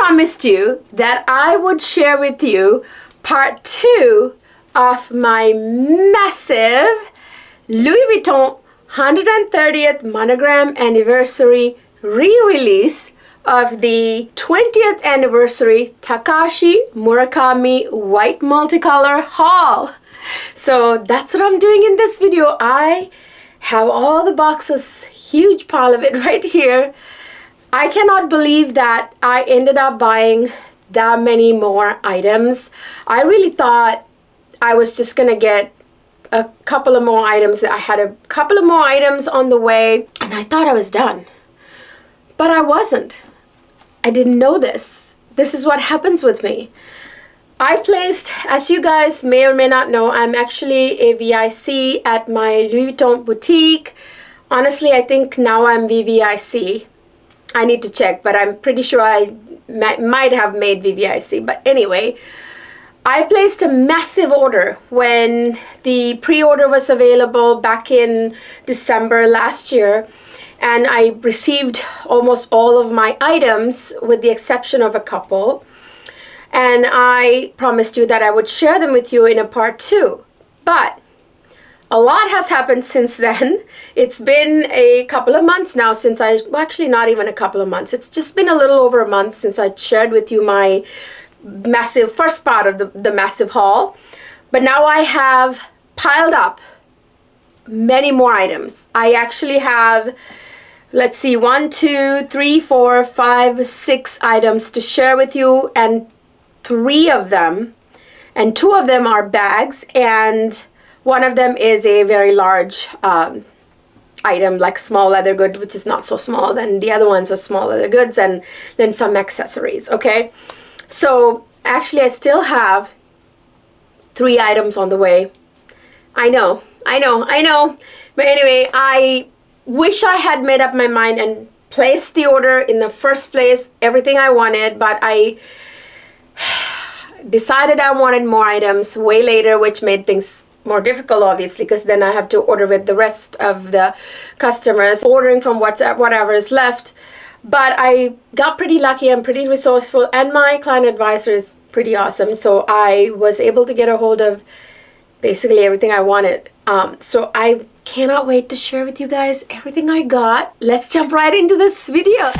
promised you that I would share with you part 2 of my massive Louis Vuitton 130th monogram anniversary re-release of the 20th anniversary Takashi Murakami white multicolor haul. So that's what I'm doing in this video. I have all the boxes, huge pile of it right here. I cannot believe that I ended up buying that many more items. I really thought I was just gonna get a couple of more items. I had a couple of more items on the way and I thought I was done, but I wasn't. I didn't know this. This is what happens with me. I placed, as you guys may or may not know, I'm actually a VIC at my Louis Vuitton boutique. Honestly, I think now I'm VVIC. I need to check, but I'm pretty sure I might have made VVIC. But anyway, I placed a massive order when the pre-order was available back in December last year. And I received almost all of my items with the exception of a couple. And I promised you that I would share them with you in a part 2. But a lot has happened since then. It's been a couple of months now since well, actually not even a couple of months. It's just been a little over a month since I shared with you my massive first part of the massive haul. But now I have piled up many more items. I actually have, let's see, 1, 2, 3, 4, 5, 6 items to share with you, and 3 of them, and 2 of them are bags, and one of them is a very large item, like small leather goods, which is not so small. Then the other ones are small leather goods, and then some accessories, okay? So actually I still have 3 items on the way. I know. But anyway, I wish I had made up my mind and placed the order in the first place, everything I wanted, but I decided I wanted more items way later, which made things more difficult, obviously, because then I have to order with the rest of the customers, ordering from whatever is left. But I got pretty lucky. I'm pretty resourceful, and my client advisor is pretty awesome. So I was able to get a hold of basically everything I wanted. So I cannot wait to share with you guys everything I got. Let's jump right into this video.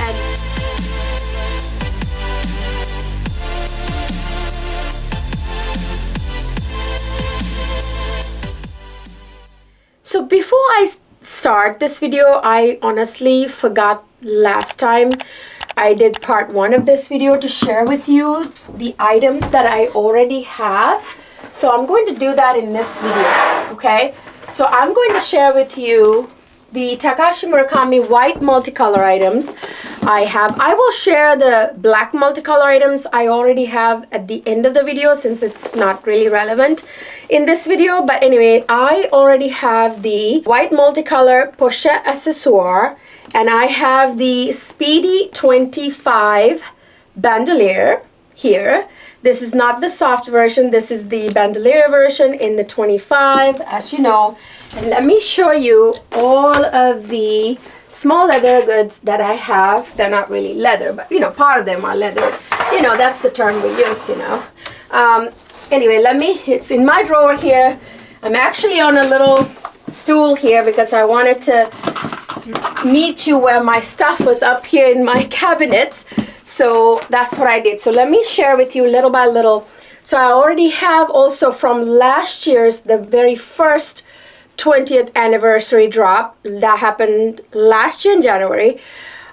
So before I start this video, I honestly forgot last time I did part 1 of this video to share with you the items that I already have. So I'm going to do that in this video, okay? So I'm going to share with you the Takashi Murakami white multicolor items I have. I will share the black multicolor items I already have at the end of the video since it's not really relevant in this video. But anyway, I already have the white multicolor pochette accessoire, and I have the Speedy 25 bandolier here. This is not the soft version, this is the bandolier version in the 25, as you know. And let me show you all of the small leather goods that I have. They're not really leather, but you know, part of them are leather. You know, that's the term we use, you know. Anyway, it's in my drawer here. I'm actually on a little stool here because I wanted to meet you where my stuff was up here in my cabinets. So that's what I did. So let me share with you little by little. So I already have also from last year's, the very first 20th anniversary drop that happened last year in January.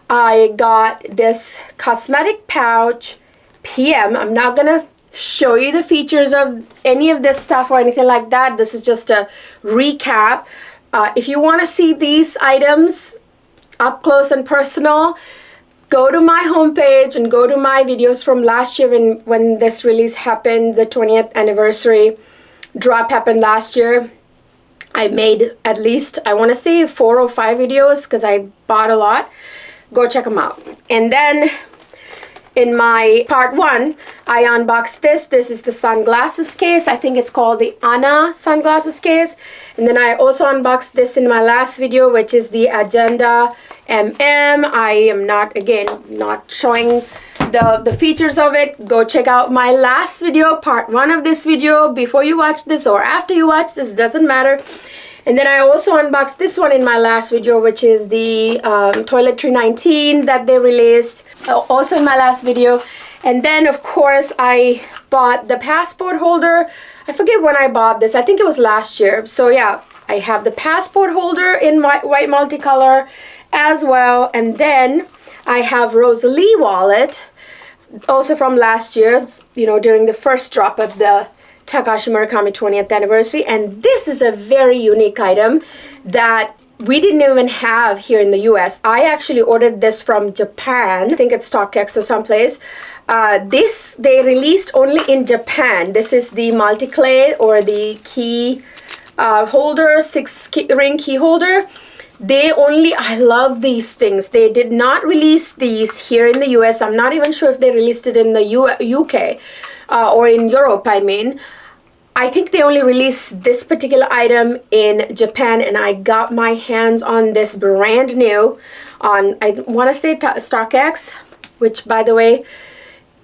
I got this cosmetic pouch PM. I'm not gonna show you the features of any of this stuff or anything like that. This is just a recap. If you want to see these items up close and personal, go to my homepage and go to my videos from last year when this release happened. The 20th anniversary drop happened last year. I made at least, I want to say 4 or 5 videos because I bought a lot. Go check them out. And then in my part 1, I unboxed this. This is the sunglasses case. I think it's called the Anna sunglasses case. And then I also unboxed this in my last video, which is the Agenda MM. I am not, again, not showing the features of it, go check out my last video, part 1 of this video, before you watch this or after you watch this, doesn't matter. And then I also unboxed this one in my last video, which is the Toiletry 19 that they released, also in my last video. And then, of course, I bought the passport holder. I forget when I bought this. I think it was last year. So, yeah, I have the passport holder in white multicolor as well. And then I have Rosalie wallet, also from last year, you know, during the first drop of the Takashi Murakami 20th anniversary. And this is a very unique item that we didn't even have here in the US. I actually ordered this from Japan. I think it's StockX or someplace. This they released only in Japan. This is the multi-clay or the key holder, 6-ring key holder. I love these things. They did not release these here in the US. I'm not even sure if they released it in the UK or in Europe, I mean. I think they only released this particular item in Japan, and I got my hands on this brand new on, I want to say StockX, which, by the way,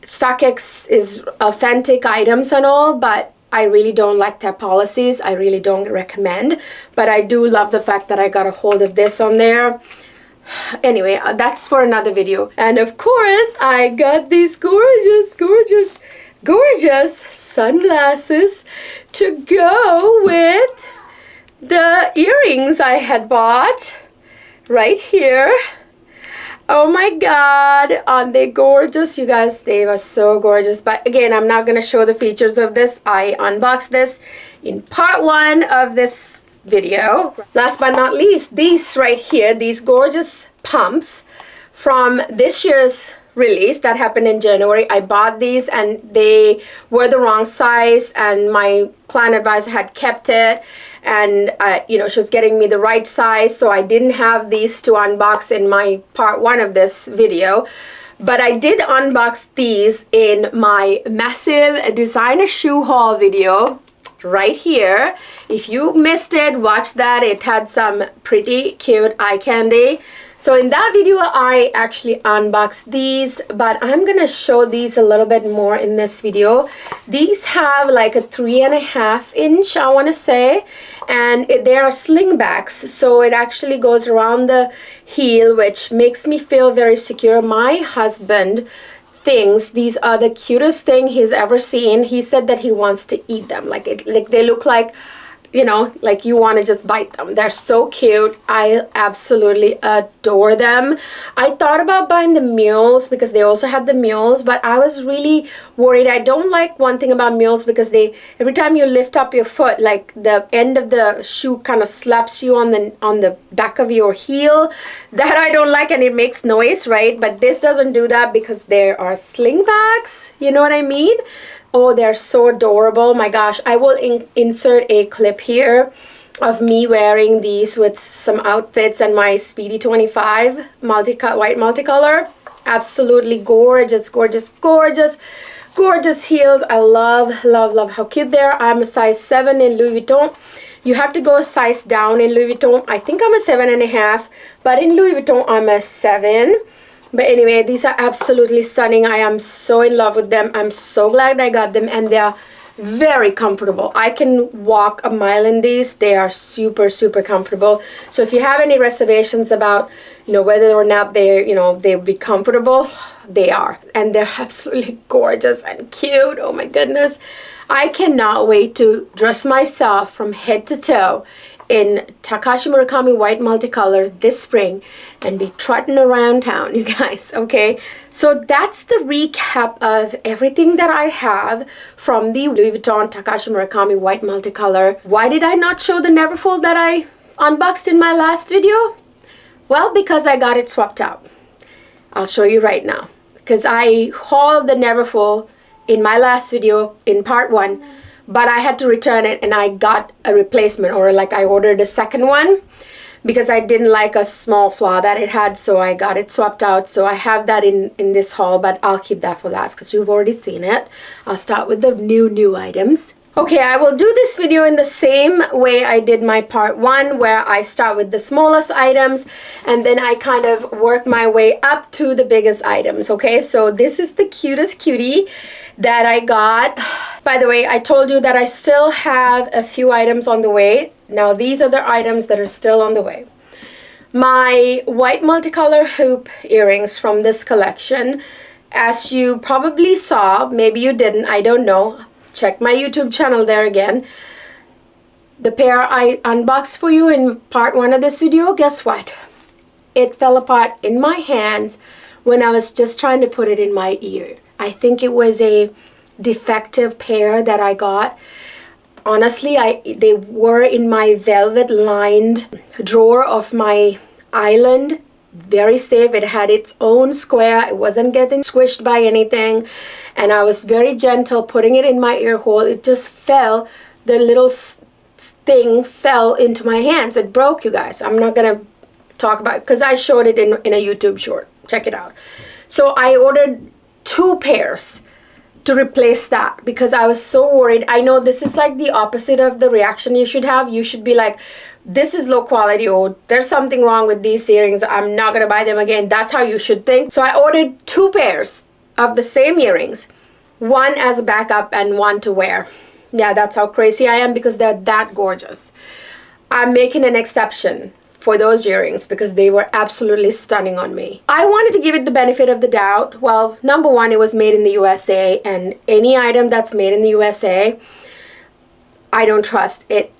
StockX is authentic items and all, but I really don't like their policies. I really don't recommend, but I do love the fact that I got a hold of this on there. Anyway, that's for another video. And of course, I got these gorgeous sunglasses to go with the earrings I had bought right here. Oh my god, aren't they gorgeous? You guys, they are so gorgeous. But again, I'm not going to show the features of this. I unboxed this in part 1 of this video. Last but not least, these right here, these gorgeous pumps from this year's release that happened in January. I bought these and they were the wrong size, and my client advisor had kept it, and you know, she was getting me the right size, so I didn't have these to unbox in my part 1 of this video. But I did unbox these in my massive designer shoe haul video right here. If you missed it, watch that. It had some pretty cute eye candy. So in that video, I actually unboxed these, but I'm gonna show these a little bit more in this video. These have like a 3.5 inch, I wanna say, and they are slingbacks. So it actually goes around the heel, which makes me feel very secure. My husband thinks these are the cutest thing he's ever seen. He said that he wants to eat them. Like they look like, you know, like you want to just bite them. They're so cute. I absolutely adore them. I thought about buying the mules because they also have the mules, but I was really worried. I don't like one thing about mules because every time you lift up your foot, like the end of the shoe kind of slaps you on the back of your heel. That I don't like, and it makes noise, right? But this doesn't do that because there are slingbacks. You know what I mean? Oh, they're so adorable. My gosh, I will insert a clip here of me wearing these with some outfits and my Speedy 25 white multicolor. Absolutely gorgeous heels. I love how cute they are. I'm a size 7 in Louis Vuitton. You have to go a size down in Louis Vuitton. I think I'm a 7.5, but in Louis Vuitton I'm a 7. But anyway, these are absolutely stunning. I am so in love with them. I'm so glad I got them, and they're very comfortable. I can walk a mile in these. They are super comfortable. So if you have any reservations about, you know, whether or not they're, you know, they'll be comfortable, they are. And they're absolutely gorgeous and cute. Oh my goodness. I cannot wait to dress myself from head to toe in Takashi Murakami white multicolor this spring and be trotting around town, you guys, okay? So that's the recap of everything that I have from the Louis Vuitton Takashi Murakami white multicolor. Why did I not show the Neverfull that I unboxed in my last video? Well, because I got it swapped out. I'll show you right now. Because I hauled the Neverfull in my last video in part 1, but I had to return it and I got a replacement, or like I ordered a second one because I didn't like a small flaw that it had, so I got it swapped out. So I have that in this haul, but I'll keep that for last because you've already seen it. I'll start with the new items. Okay, I will do this video in the same way I did my part 1, where I start with the smallest items and then I kind of work my way up to the biggest items. Okay, so this is the cutest cutie that I got. By the way, I told you that I still have a few items on the way. Now these are the items that are still on the way. My white multicolor hoop earrings from this collection. As you probably saw, maybe you didn't, I don't know. Check my YouTube channel there again. The pair I unboxed for you in part 1 of this video, guess what? It fell apart in my hands when I was just trying to put it in my ear. I think it was a defective pair that I got. Honestly, they were in my velvet lined drawer of my island. Very safe. It had its own square. It wasn't getting squished by anything, and I was very gentle putting it in my ear hole. It just fell. The little thing fell into my hands. It broke, you guys. I'm not gonna talk about it because I showed it in a YouTube short. Check it out. So I ordered 2 pairs to replace that because I was so worried. I know this is like the opposite of the reaction you should have. You should be like, this is low quality, or there's something wrong with these earrings, I'm not gonna buy them again. That's how you should think. So I ordered 2 pairs of the same earrings, one as a backup and one to wear. Yeah, that's how crazy I am because they're that gorgeous. I'm making an exception for those earrings because they were absolutely stunning on me. I wanted to give it the benefit of the doubt. Well, number one, it was made in the USA, and any item that's made in the USA, I don't trust it.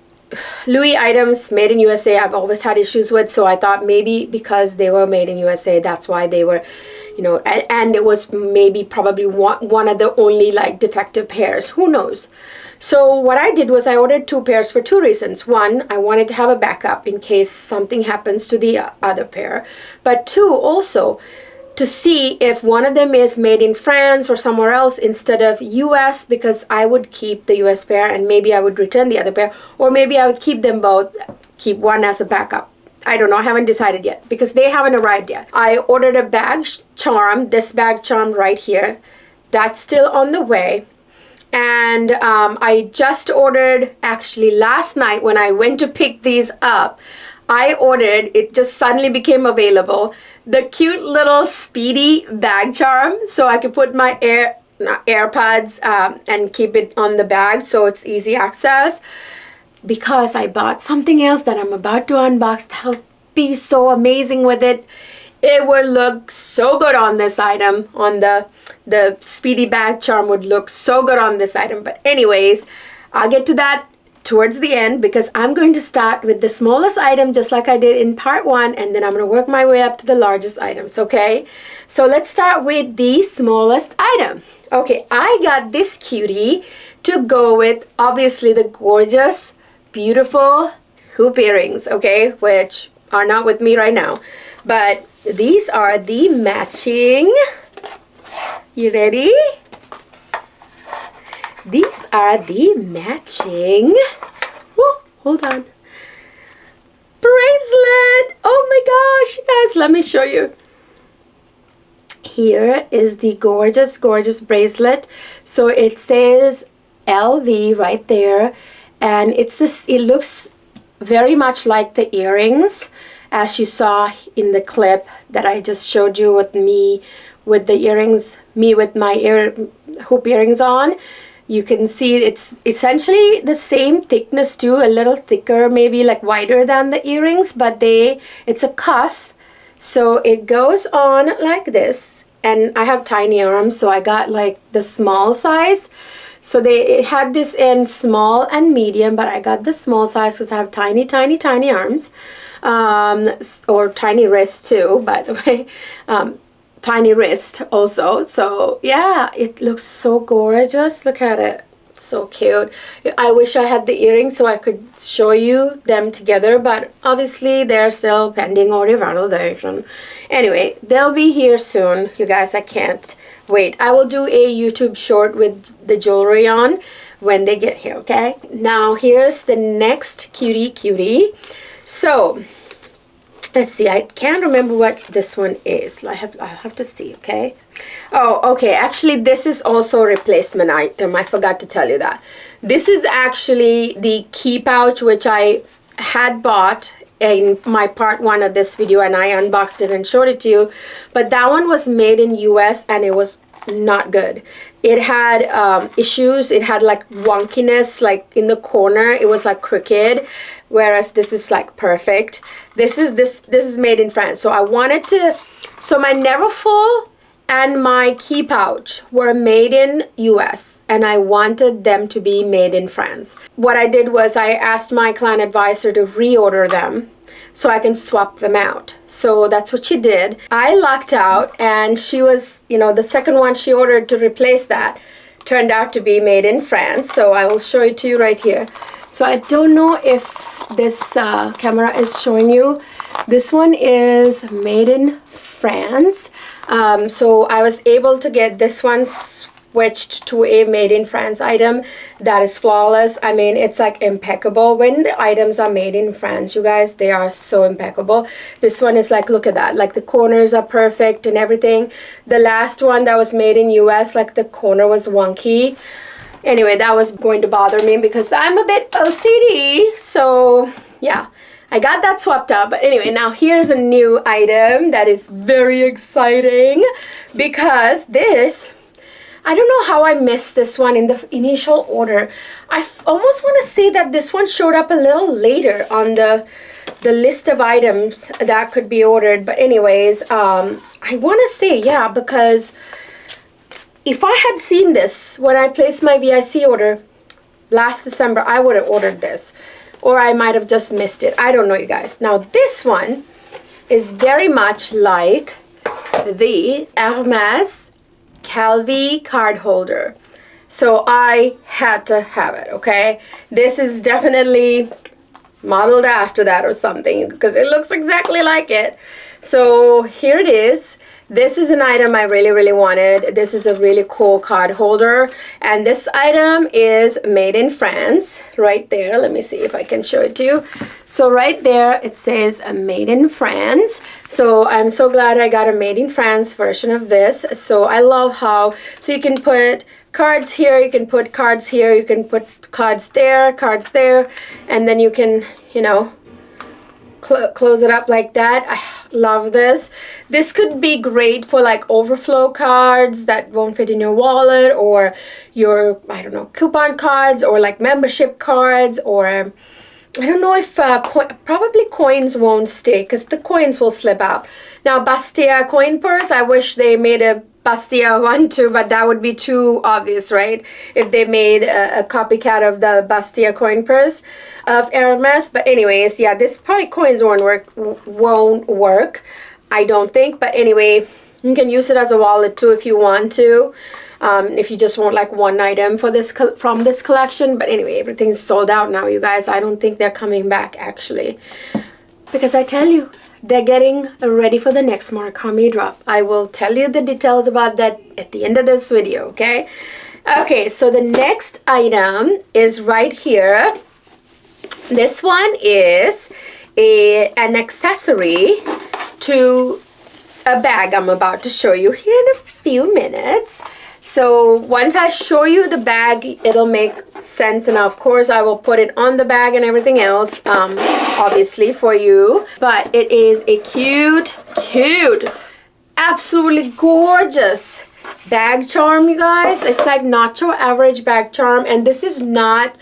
Louis items made in USA I've always had issues with, so I thought maybe because they were made in USA, that's why they were, you know, and it was maybe probably one of the only like defective pairs, who knows. So what I did was I ordered 2 pairs for 2 reasons. One, I wanted to have a backup in case something happens to the other pair, but 2, also to see if one of them is made in France or somewhere else instead of US, because I would keep the US pair and maybe I would return the other pair, or maybe I would keep them both, keep one as a backup. I don't know, I haven't decided yet because they haven't arrived yet. I ordered a bag charm, this bag charm right here, that's still on the way. And I just ordered, actually last night when I went to pick these up, I ordered, it just suddenly became available, the cute little Speedy bag charm, so I could put my AirPods and keep it on the bag so it's easy access, because I bought something else that I'm about to unbox that'll be so amazing with it. It would look so good on this item, on the Speedy bag charm would look so good on this item. But anyways, I'll get to that towards the end because I'm going to start with the smallest item just like I did in part 1, and then I'm going to work my way up to the largest items, okay? So let's start with the smallest item. Okay, I got this cutie to go with obviously the gorgeous, beautiful hoop earrings, okay, which are not with me right now, but these are the matching, you ready? These are the matching, oh, hold on, bracelet. Oh my gosh, you guys, let me show you. Here is the gorgeous, gorgeous bracelet. So it says LV right there, and it's this, it looks very much like the earrings as you saw in the clip that I just showed you with me with the earrings, me with my hoop earrings on. You can see it's essentially the same thickness too, a little thicker, maybe like wider than the earrings, but it's a cuff, so it goes on like this. And I have tiny arms, so I got like the small size. So it had this in small and medium, but I got the small size because I have tiny, tiny, tiny arms, or tiny wrists too, by the way. Tiny wrist also. So yeah, it looks so gorgeous. Look at it, so cute. I wish I had the earrings so I could show you them together, but obviously they're still pending order validation. Anyway, they'll be here soon, you guys. I can't wait. I will do a YouTube short with the jewelry on when they get here, okay? Now here's the next cutie. So let's see, I can't remember what this one is. I'll have to see, okay? Oh, okay, actually this is also a replacement item. I forgot to tell you that. This is actually the key pouch which I had bought in my part 1 of this video, and I unboxed it and showed it to you. But that one was made in US and it was not good. It had issues. It had like wonkiness, like in the corner it was like crooked, whereas this is like perfect. This is made in France. So I wanted to, so my Neverfull and my key pouch were made in US and I wanted them to be made in France. What I did was I asked my client advisor to reorder them so I can swap them out. So that's what she did. I lucked out, and she was, you know, the second one she ordered to replace that turned out to be made in France. So I will show it to you right here. So I don't know if this camera is showing you. This one is made in France. So I was able to get this one switched to a made in France item that is flawless. I mean, it's like impeccable. When the items are made in France, you guys, they are so impeccable. This one is like, look at that, like the corners are perfect and everything. The last one that was made in US, like the corner was wonky. Anyway, that was going to bother me because I'm a bit OCD. So yeah, I got that swapped out. But anyway, now here's a new item that is very exciting because this, I don't know how I missed this one in the initial order. I almost want to say that this one showed up a little later on the list of items that could be ordered. But anyways, I want to say, yeah, because if I had seen this when I placed my VIC order last December, I would have ordered this. Or I might have just missed it. I don't know, you guys. Now, this one is very much like the Hermes Calvi card holder. So I had to have it, okay? This is definitely modeled after that or something because it looks exactly like it. So here it is. This is an item I really, really wanted. This is a really cool card holder. And this item is made in France. Right there. Let me see if I can show it to you. So right there, it says made in France. So I'm so glad I got a made in France version of this. So I love how, so you can put cards here, you can put cards here, you can put cards there, and then you can, you know, close it up like that. I love this. This could be great for like overflow cards that won't fit in your wallet, or your, I don't know, coupon cards, or like membership cards, or I don't know if probably coins won't stay because the coins will slip out. Now Bastia coin purse, I wish they made a Bastia one too, but that would be too obvious, right? If they made a copycat of the Bastia coin purse of Hermes. But anyways, yeah, this probably coins won't work, I don't think. But anyway, you can use it as a wallet too if you want to. If you just want like one item for this from this collection. But anyway, everything's sold out now, you guys. I don't think they're coming back actually, because I tell you, they're getting ready for the next Murakami drop. I will tell you the details about that at the end of this video, okay? Okay, so the next item is right here. This one is an accessory to a bag I'm about to show you here in a few minutes. So once I show you the bag, it'll make sense, and of course I will put it on the bag and everything else, obviously for you. But it is a cute, absolutely gorgeous bag charm, you guys. It's like not your average bag charm, and this is not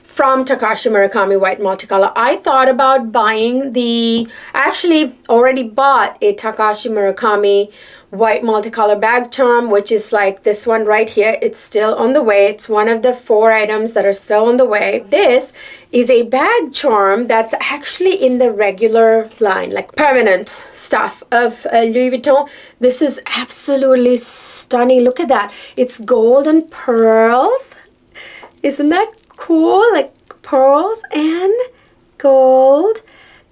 from Takashi Murakami White Multicolor. I thought about buying I actually already bought a Takashi Murakami White Multicolor bag charm, which is like this one right here. It's still on the way. It's one of the 4 items that are still on the way. This is a bag charm that's actually in the regular line, like permanent stuff of Louis Vuitton. This is absolutely stunning. Look at that. It's gold and pearls. Isn't that cool? Like pearls and gold.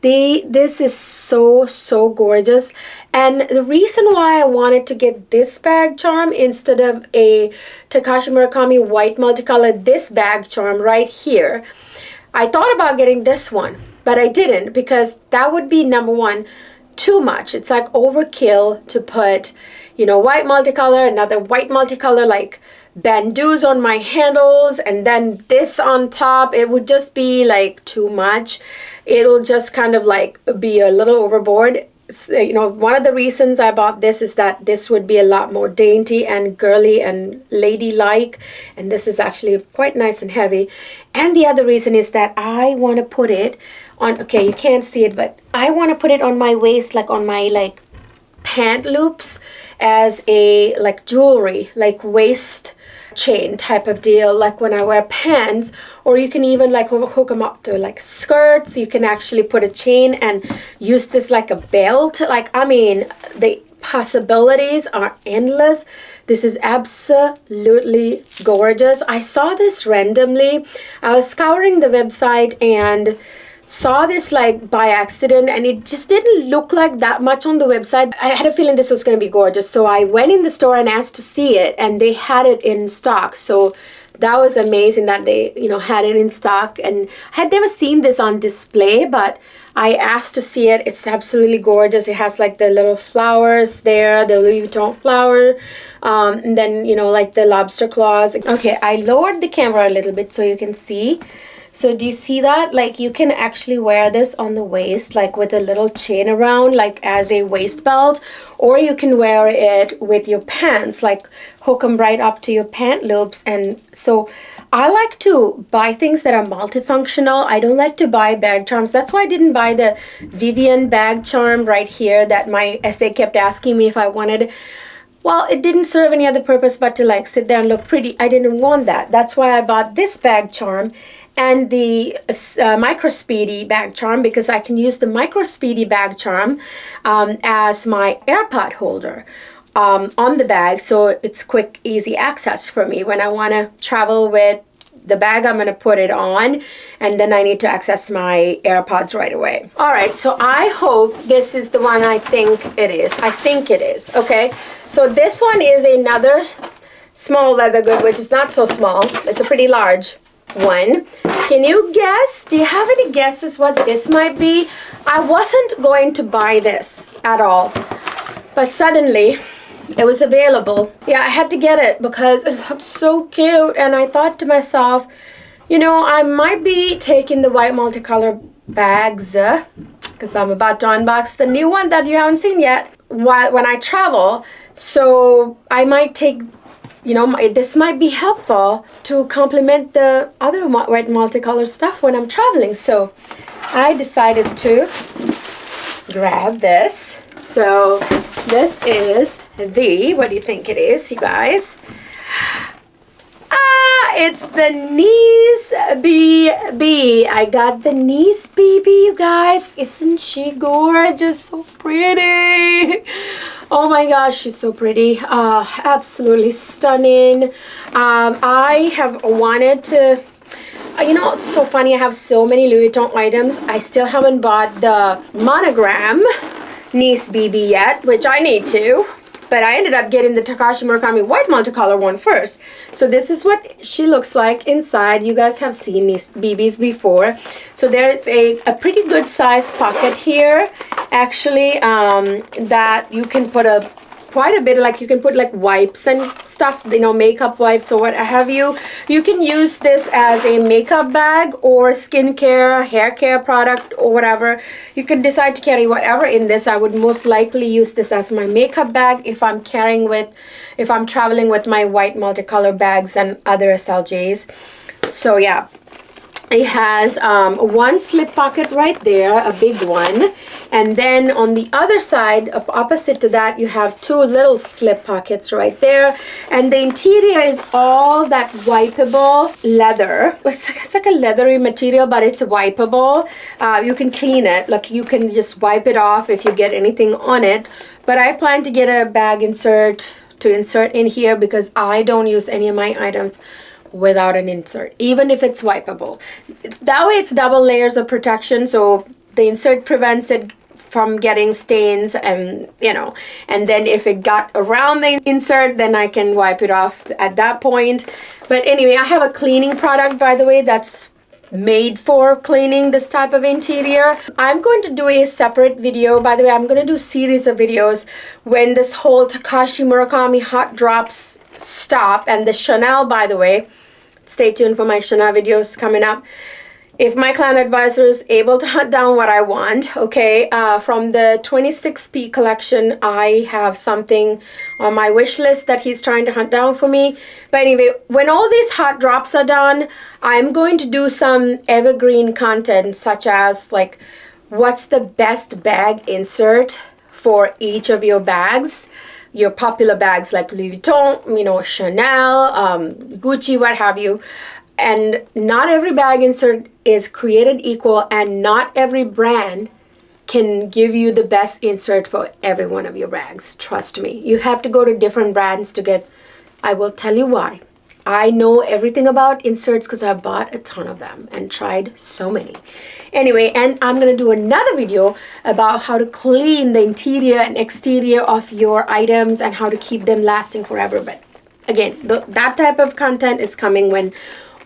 This is so gorgeous. And the reason why I wanted to get this bag charm instead of a Takashi Murakami White Multicolor, this bag charm right here, I thought about getting this one. but I didn't, because that would be, number one, too much. It's like overkill to put, you know, white multicolor, another white multicolor, like bandeaus on my handles, and then this on top. It would just be like too much. It'll just kind of like be a little overboard. So, you know, one of the reasons I bought this is that this would be a lot more dainty and girly and ladylike, and this is actually quite nice and heavy. And the other reason is that I want to put it on, okay, you can't see it, but I want to put it on my waist, like on my like pant loops, as a like jewelry, like waist chain type of deal, like when I wear pants. Or you can even like hook them up to like skirts. You can actually put a chain and use this like a belt. Like, I mean, the possibilities are endless. This is absolutely gorgeous. I saw this randomly. I was scouring the website and saw this like by accident, and it just didn't look like that much on the website. I had a feeling this was going to be gorgeous, so I went in the store and asked to see it, and they had it in stock. So that was amazing that they, you know, had it in stock. And I had never seen this on display, but I asked to see it. It's absolutely gorgeous. It has like the little flowers there, the Louis Vuitton flower, and then, you know, like the lobster claws. Okay, I lowered the camera a little bit so you can see. So do you see that? Like, you can actually wear this on the waist, like with a little chain around, like as a waist belt, or you can wear it with your pants, like hook them right up to your pant loops. And so I like to buy things that are multifunctional. I don't like to buy bag charms. That's why I didn't buy the Vivian bag charm right here that my essay kept asking me if I wanted. Well, it didn't serve any other purpose but to like sit there and look pretty. I didn't want that. That's why I bought this bag charm and the Micro Speedy bag charm, because I can use the Micro Speedy bag charm as my AirPod holder on the bag. So it's quick, easy access for me when I want to travel with the bag. I'm going to put it on, and then I need to access my AirPods right away. All right, so I hope this is the one I think it is. I think it is. Okay, so this one is another small leather good, which is not so small. It's a pretty large one. Can you guess? Do you have any guesses what this might be? I wasn't going to buy this at all, but suddenly it was available. Yeah, I had to get it because it looked so cute, and I thought to myself, you know, I might be taking the white multicolor bags because I'm about to unbox the new one that you haven't seen yet when I travel. So I might take, you know, this might be helpful to complement the other white multicolor stuff when I'm traveling. So I decided to grab this. So this is the, what do you think it is, you guys? It's the Nice BB. I got the Nice BB, you guys. Isn't she gorgeous? So pretty. Oh my gosh, she's so pretty. Absolutely stunning. I have wanted to, you know, it's so funny. I have so many Louis Vuitton items. I still haven't bought the monogram Nice BB yet, which I need to. But I ended up getting the Takashi Murakami white multicolor one first. So this is what she looks like inside. You guys have seen these BBs before. So there's a pretty good size pocket here, actually, that you can put quite a bit, like you can put like wipes and stuff, you know, makeup wipes or what have you. You can use this as a makeup bag or skincare, hair care product or whatever. You could decide to carry whatever in this. I would most likely use this as my makeup bag if I'm traveling with my white multicolor bags and other SLJs. So yeah. It has one slip pocket right there, a big one, and then on the other side, opposite to that, you have two little slip pockets right there, and the interior is all that wipeable leather. It's like a leathery material, but it's wipeable. You can clean it, like you can just wipe it off if you get anything on it, but I plan to get a bag insert to insert in here because I don't use any of my items without an insert, even if it's wipeable. That way it's double layers of protection, so the insert prevents it from getting stains, and you know, and then if it got around the insert, then I can wipe it off at that point. But anyway, I have a cleaning product, by the way, that's made for cleaning this type of interior. I'm going to do a separate video. By the way, I'm going to do series of videos when this whole Takashi Murakami hot drops stop. And the Chanel, by the way, stay tuned for my Chanel videos coming up. If my client advisor is able to hunt down what I want, okay, from the 26P collection, I have something on my wish list that he's trying to hunt down for me. But anyway, when all these hot drops are done, I'm going to do some evergreen content, such as like, what's the best bag insert for each of your bags? Your popular bags like Louis Vuitton, you know, Chanel, Gucci, what have you. And not every bag insert is created equal, and not every brand can give you the best insert for every one of your bags. Trust me. You have to go to different brands to get, I will tell you why. I know everything about inserts because I bought a ton of them and tried so many. Anyway, and I'm going to do another video about how to clean the interior and exterior of your items and how to keep them lasting forever. But again, that type of content is coming when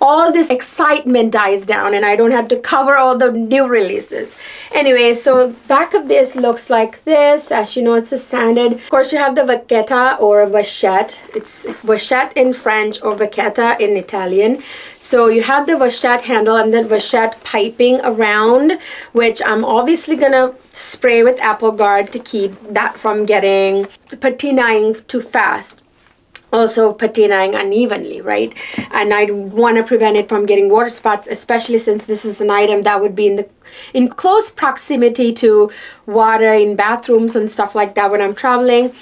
all this excitement dies down and I don't have to cover all the new releases. Anyway, so back of this looks like this. As you know, it's a standard. Of course, you have the vachetta or vachette. It's vachette in French or vachetta in Italian. So you have the vachette handle and then vachette piping around, which I'm obviously gonna spray with Apple Guard to keep that from getting patinaing too fast. Also patinaing unevenly, right? And I want to prevent it from getting water spots, especially since this is an item that would be in close proximity to water in bathrooms and stuff like that when I'm traveling.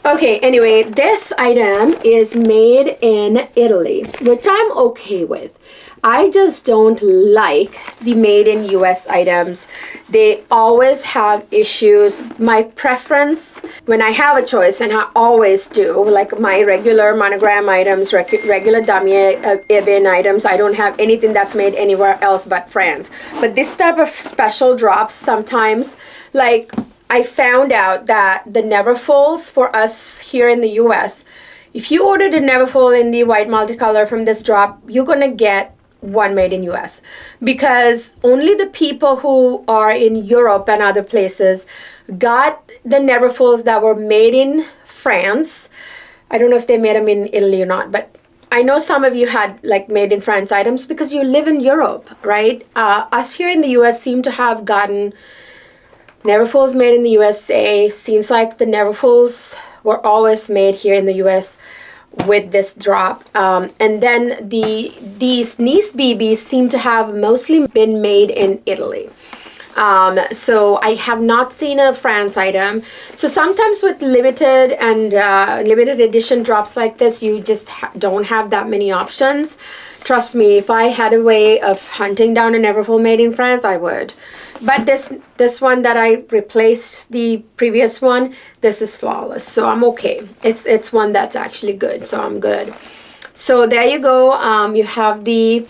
Okay, anyway, this item is made in Italy, which I'm okay with. I just don't like the made in US items. They always have issues. My preference when I have a choice, and I always do, like my regular monogram items, regular damier ebin items, I don't have anything that's made anywhere else but France. But this type of special drops sometimes, like I found out that the Neverfulls for us here in the US, if you ordered a Neverfull in the white multicolor from this drop, you're gonna get one made in US, because only the people who are in Europe and other places got the Neverfulls that were made in France. I don't know if they made them in Italy or not, but I know some of you had like made in France items because you live in Europe, right? Us here in the US seem to have gotten Neverfulls made in the USA. Seems like the Neverfulls were always made here in the US with this drop. And then these Nice BBs seem to have mostly been made in Italy. So I have not seen a France item. So sometimes with limited and limited edition drops like this, you just don't have that many options. Trust me, if I had a way of hunting down a Neverfull made in France, I would. But this one that I replaced the previous one, this is flawless. So I'm okay. It's one that's actually good. So I'm good. So there you go. You have the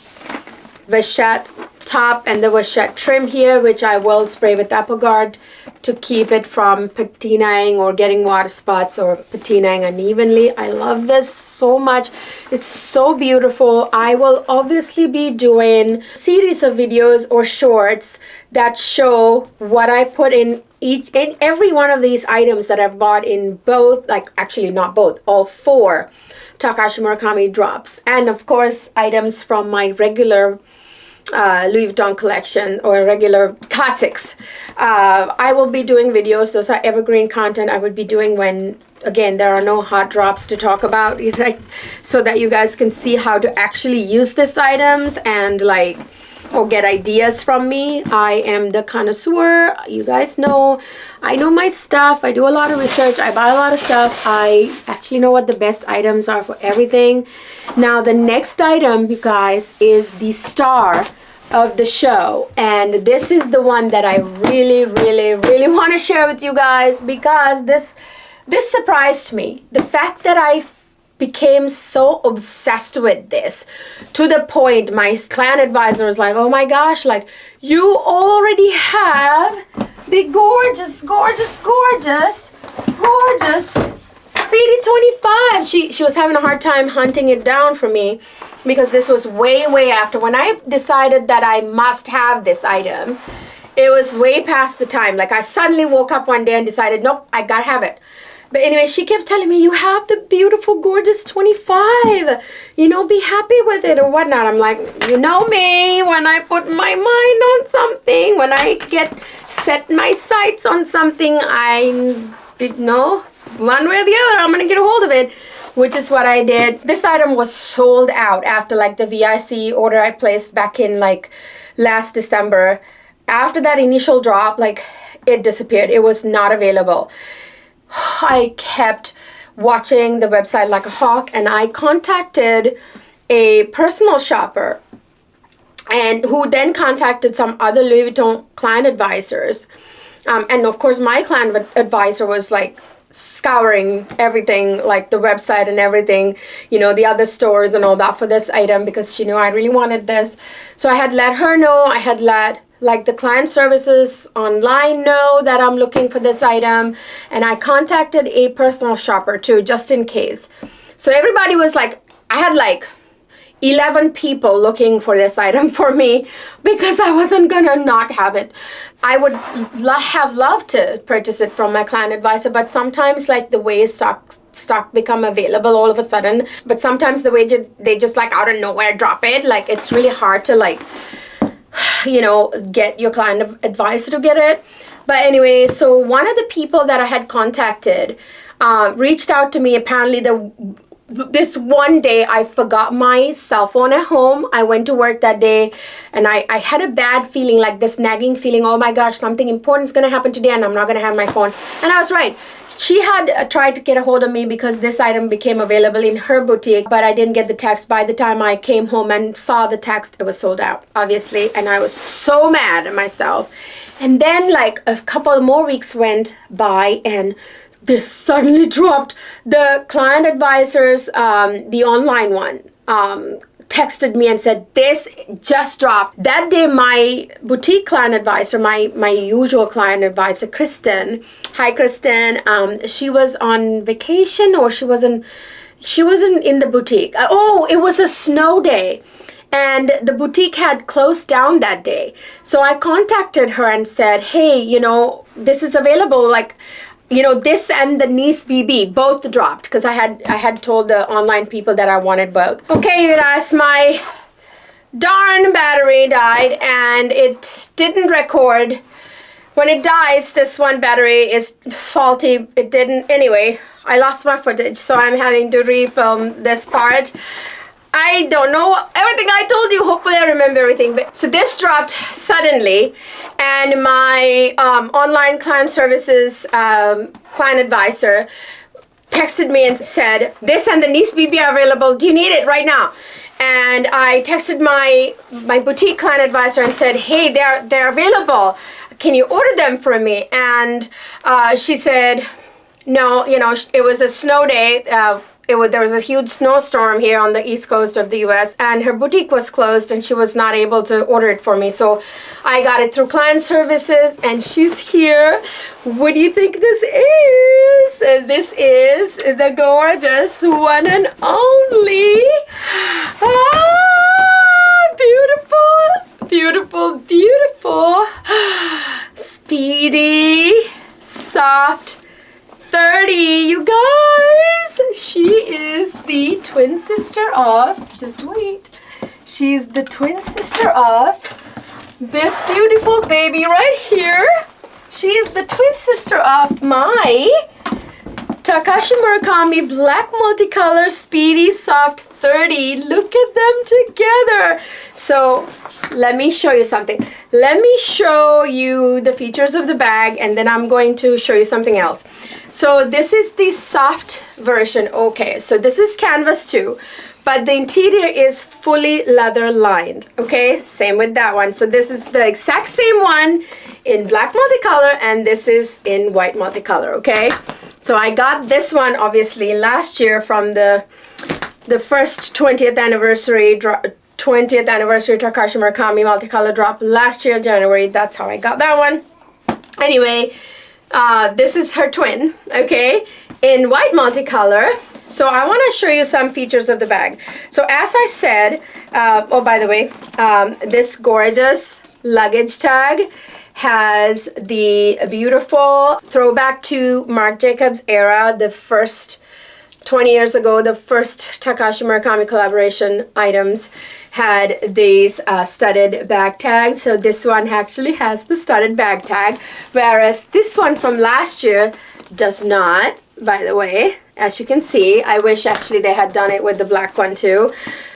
vachette top and the vachette trim here, which I will spray with Apple Guard to keep it from patinaing or getting water spots or patinaing unevenly. I love this so much. It's so beautiful. I will obviously be doing a series of videos or shorts that show what I put in every one of these items that I've bought in both, like actually not both, all 4 Takashi Murakami drops, and of course items from my regular Louis Vuitton collection or regular classics. I will be doing videos. Those are evergreen content I would be doing when, again, there are no hot drops to talk about, like, so that you guys can see how to actually use these items and like, or get ideas from me. I am the connoisseur. You guys know, I know my stuff. I do a lot of research. I buy a lot of stuff. I actually know what the best items are for everything. Now the next item, you guys, is the star of the show, and this is the one that I really want to share with you guys, because this surprised me. The fact that I became so obsessed with this to the point my client advisor was like, oh my gosh, like, you already have the gorgeous Speedy 25. She was having a hard time hunting it down for me because this was way after. When I decided that I must have this item, it was way past the time. Like I suddenly woke up one day and decided, nope, I gotta have it. But anyway, she kept telling me, you have the beautiful, gorgeous 25. You know, be happy with it or whatnot. I'm like, you know me, when I put my mind on something, when I set my sights on something, I know one way or the other, I'm going to get a hold of it, which is what I did. This item was sold out after like the VIC order I placed back in like last December. After that initial drop, like it disappeared. It was not available. I kept watching the website like a hawk, and I contacted a personal shopper and who then contacted some other Louis Vuitton client advisors. And of course, my client advisor was like scouring everything, like the website and everything, you know, the other stores and all that for this item because she knew I really wanted this. So I had let her know, I had let like the client services online know that I'm looking for this item, and I contacted a personal shopper too, just in case. So everybody was like, I had like 11 people looking for this item for me because I wasn't gonna not have it. I would have loved to purchase it from my client advisor, but sometimes like the way stock become available all of a sudden, but sometimes the way they just like out of nowhere drop it. Like it's really hard to like, you know, get your client advisor to get it. But anyway, so one of the people that I had contacted reached out to me. Apparently this one day I forgot my cell phone at home. I went to work that day and I had a bad feeling, like this nagging feeling, oh my gosh, something important is going to happen today and I'm not going to have my phone. And I was right. She had tried to get a hold of me because this item became available in her boutique, but I didn't get the text. By the time I came home and saw the text, it was sold out, obviously. And I was so mad at myself. And then like a couple more weeks went by and this suddenly dropped. The client advisors, the online one, texted me and said, this just dropped. That day, my boutique client advisor, my usual client advisor, Kristen, hi Kristen, she was on vacation or she wasn't in the boutique. Oh, it was a snow day. And the boutique had closed down that day. So I contacted her and said, hey, you know, this is available, like, you know, this and the Nice BB both dropped because I had told the online people that I wanted both. Okay, you guys, my darn battery died and it didn't record. When it dies, this one battery is faulty. It didn't. Anyway, I lost my footage, so I'm having to refilm this part. I don't know everything I told you. Hopefully I remember everything. But so this dropped suddenly, and my online client services client advisor texted me and said, this and the Nice BB are available. Do you need it right now? And I texted my boutique client advisor and said, hey, they're available. Can you order them for me? And she said, no, you know, it was a snow day. There was a huge snowstorm here on the east coast of the US, and her boutique was closed and she was not able to order it for me. So I got it through client services and she's here. What do you think this is? This is the gorgeous one and only. Beautiful, beautiful, beautiful. Speedy, soft 30, you guys. She is the twin sister of, just wait, she's the twin sister of this beautiful baby right here. She is the twin sister of my Takashi Murakami Black Multicolor Speedy Soft 30. Look at them together. So let me show you something. Let me show you the features of the bag, and then I'm going to show you something else. So this is the soft version. Okay, so this is canvas too, but the interior is fully leather lined. Okay, same with that one. So this is the exact same one in black multicolor, and this is in white multicolor. Okay, so I got this one obviously last year from the first 20th anniversary Takashi Murakami multicolor drop last year, January. That's how I got that one. Anyway, This is her twin, okay, in white multicolor. So I want to show you some features of the bag. So as I said, oh, by the way, this gorgeous luggage tag has the beautiful throwback to Marc Jacobs era, the first 20 years ago, the first Takashi Murakami collaboration items had these studded bag tags. So this one actually has the studded bag tag, whereas this one from last year does not, by the way, as you can see. I wish actually they had done it with the black one too.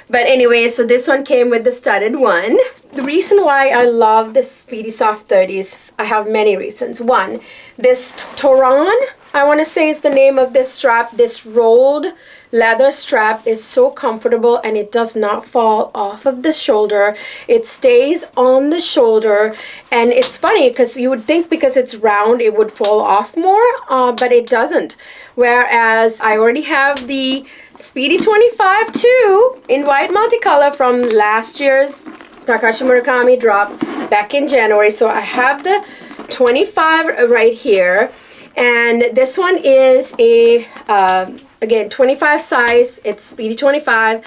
But anyway, so this one came with the studded one. The reason why I love the Speedy Soft 30s, I have many reasons. One, this Toran, I want to say is the name of this strap. This rolled leather strap is so comfortable and it does not fall off of the shoulder. It stays on the shoulder, and it's funny because you would think because it's round it would fall off more, but it doesn't. Whereas I already have the Speedy 25 too in white multicolor from last year's Takashi Murakami drop back in January. So I have the 25 right here, and this one is a again 25 size. It's Speedy 25.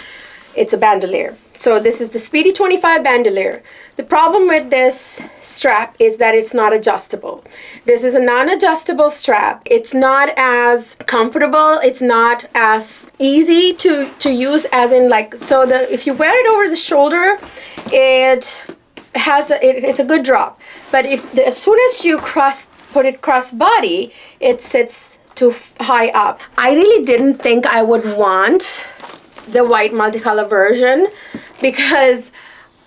It's a bandolier. So this is the Speedy 25 bandolier. The problem with this strap is that it's not adjustable. This is a non-adjustable strap. It's not as comfortable. It's not as easy to use as in like, so the if you wear it over the shoulder, it has it's a good drop. But as soon as you put it cross body, it sits too high up. I really didn't think I would want the white multicolor version because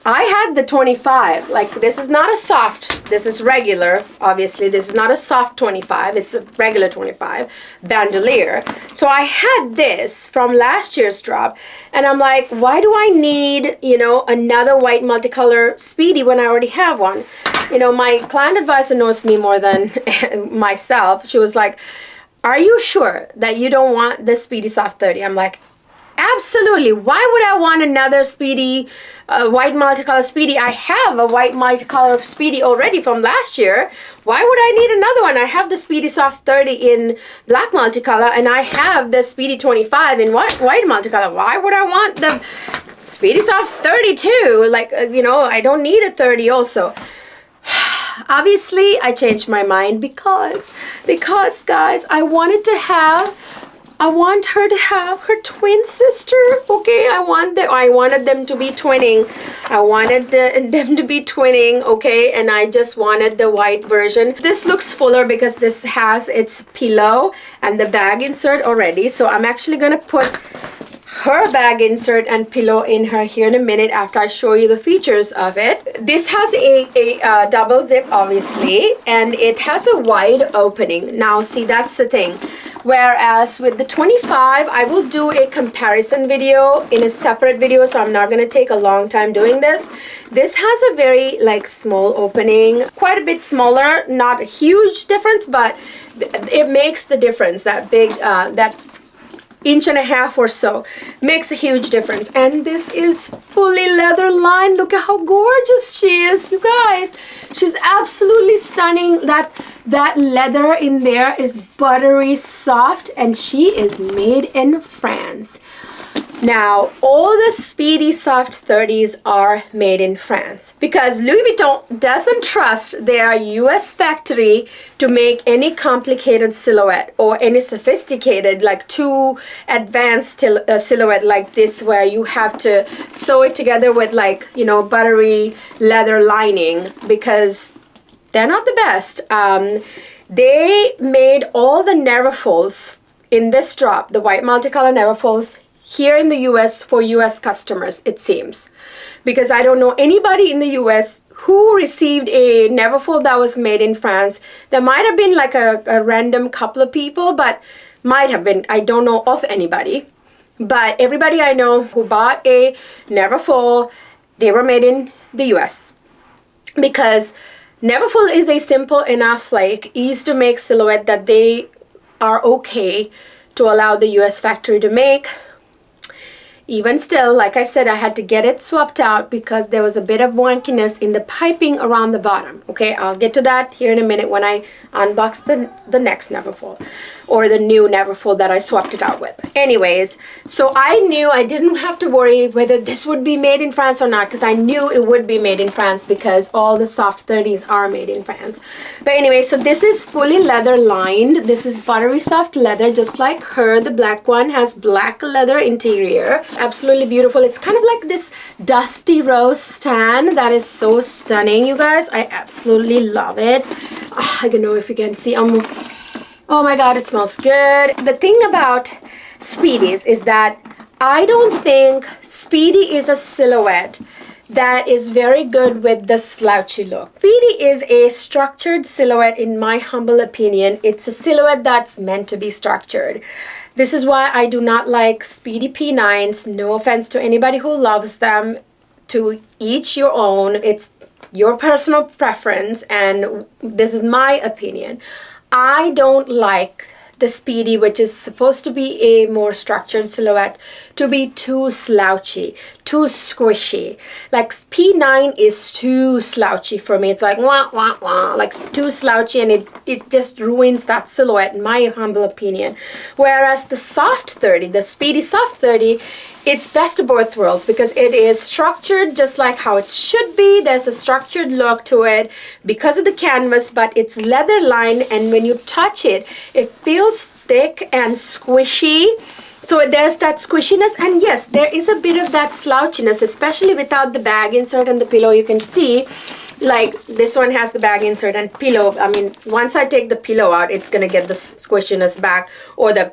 I had the 25. Like, this is not a soft, this is regular. Obviously, this is not a soft 25. It's a regular 25 bandolier. So I had this from last year's drop, and I'm like, why do I need, you know, another white multicolor Speedy when I already have one? You know, my client advisor knows me more than myself. She was like, are you sure that you don't want the Speedy Soft 30? I'm like, absolutely. Why would I want another Speedy, white multicolor Speedy? I have a white multicolor Speedy already from last year. Why would I need another one? I have the Speedy Soft 30 in black multicolor, and I have the Speedy 25 in white multicolor. Why would I want the Speedy Soft 30 too? Like, you know, I don't need a 30 also. Obviously, I changed my mind because guys, I want her to have her twin sister. Okay, I wanted them to be twinning. I wanted them to be twinning. Okay, and I just wanted the white version. This looks fuller because this has its pillow and the bag insert already. So I'm actually gonna put her bag insert and pillow in her here in a minute after I show you the features of it. This has a double zip, obviously, and it has a wide opening. Now, see, that's the thing. Whereas with the 25, I will do a comparison video in a separate video, so I'm not going to take a long time doing this. This has a very, like, small opening, quite a bit smaller, not a huge difference, but it makes the difference. That big, that inch and a half or so makes a huge difference. And this is fully leather lined. Look at how gorgeous she is, you guys. She's absolutely stunning. That leather in there is buttery soft, and she is made in France. Now, all the Speedy Soft 30s are made in France because Louis Vuitton doesn't trust their US factory to make any complicated silhouette or any sophisticated, like too advanced silhouette like this, where you have to sew it together with, like, you know, buttery leather lining, because they're not the best. They made all the neverfolds in this drop, the white multicolor neverfolds, here in the US for US customers, it seems. Because I don't know anybody in the US who received a neverfold that was made in France. There might have been like a random couple of people, but might have been. I don't know of anybody. But everybody I know who bought a neverfold, they were made in the US. Because neverfold is a simple enough, like, easy to make silhouette that they are okay to allow the US factory to make. Even still, like I said, I had to get it swapped out because there was a bit of wonkiness in the piping around the bottom. Okay, I'll get to that here in a minute when I unbox the next Neverfull, or the new Neverfull that I swapped it out with. Anyways, so I knew I didn't have to worry whether this would be made in France or not, because I knew it would be made in France because all the soft 30s are made in France. But anyway, so this is fully leather lined. This is buttery soft leather, just like her. The black one has black leather interior. Absolutely beautiful. It's kind of like this dusty rose stand that is so stunning, you guys. I absolutely love it. I don't know if you can see. Oh my god, it smells good. The thing about Speedies is that I don't think Speedy is a silhouette that is very good with the slouchy look. Speedy is a structured silhouette in my humble opinion. It's a silhouette that's meant to be structured. This is why I do not like Speedy P9s. No offense to anybody who loves them. To each your own. It's your personal preference, and this is my opinion. I don't like the Speedy, which is supposed to be a more structured silhouette, to be too slouchy, too squishy. Like P9 is too slouchy for me. It's like wah wah wah, like too slouchy, and it just ruins that silhouette in my humble opinion. Whereas the soft 30, the Speedy soft 30, it's best of both worlds because it is structured just like how it should be. There's a structured look to it because of the canvas, but it's leather lined, and when you touch it, it feels thick and squishy. So there's that squishiness, and yes, there is a bit of that slouchiness, especially without the bag insert and the pillow. You can see, like, this one has the bag insert and pillow. I mean, once I take the pillow out, it's gonna get the squishiness back, or the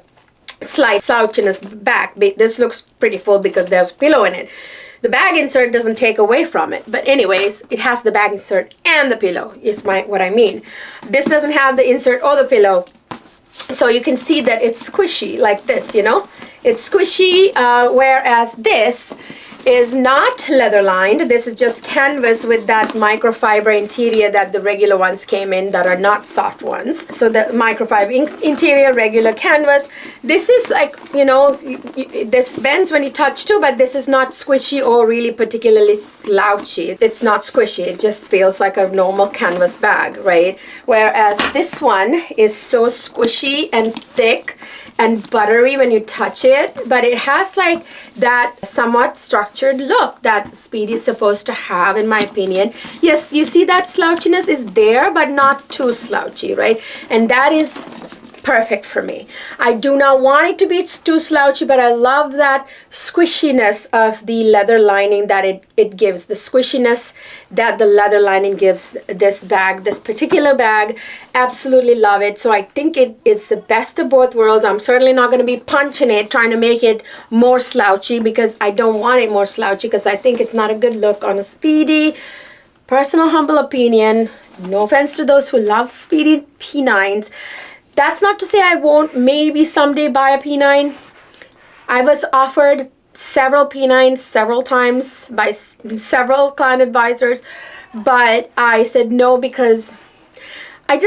slight slouchiness back. This looks pretty full because there's a pillow in it. The bag insert doesn't take away from it, but anyways, it has the bag insert and the pillow. It's what I mean. This doesn't have the insert or the pillow, so you can see that it's squishy like this, you know. It's squishy, whereas this is not leather lined. This is just canvas with that microfiber interior that the regular ones came in, that are not soft ones. So the microfiber interior, regular canvas. This is like, you know, this bends when you touch too, but this is not squishy or really particularly slouchy. It's not squishy. It just feels like a normal canvas bag, right? Whereas this one is so squishy and thick and buttery when you touch it, but it has like that somewhat structured look that Speedy is supposed to have, in my opinion. Yes, you see that slouchiness is there, but not too slouchy, right? And that is perfect for me. I do not want it to be too slouchy, but I love that squishiness of the leather lining that it gives, the squishiness that the leather lining gives this bag, this particular bag. Absolutely love it. So I think it is the best of both worlds. I'm certainly not going to be punching it, trying to make it more slouchy, because I don't want it more slouchy, because I think it's not a good look on a Speedy. Personal humble opinion. No offense to those who love Speedy P9s. That's not to say I won't maybe someday buy a P9. I was offered several P9s several times by several client advisors, but I said no because I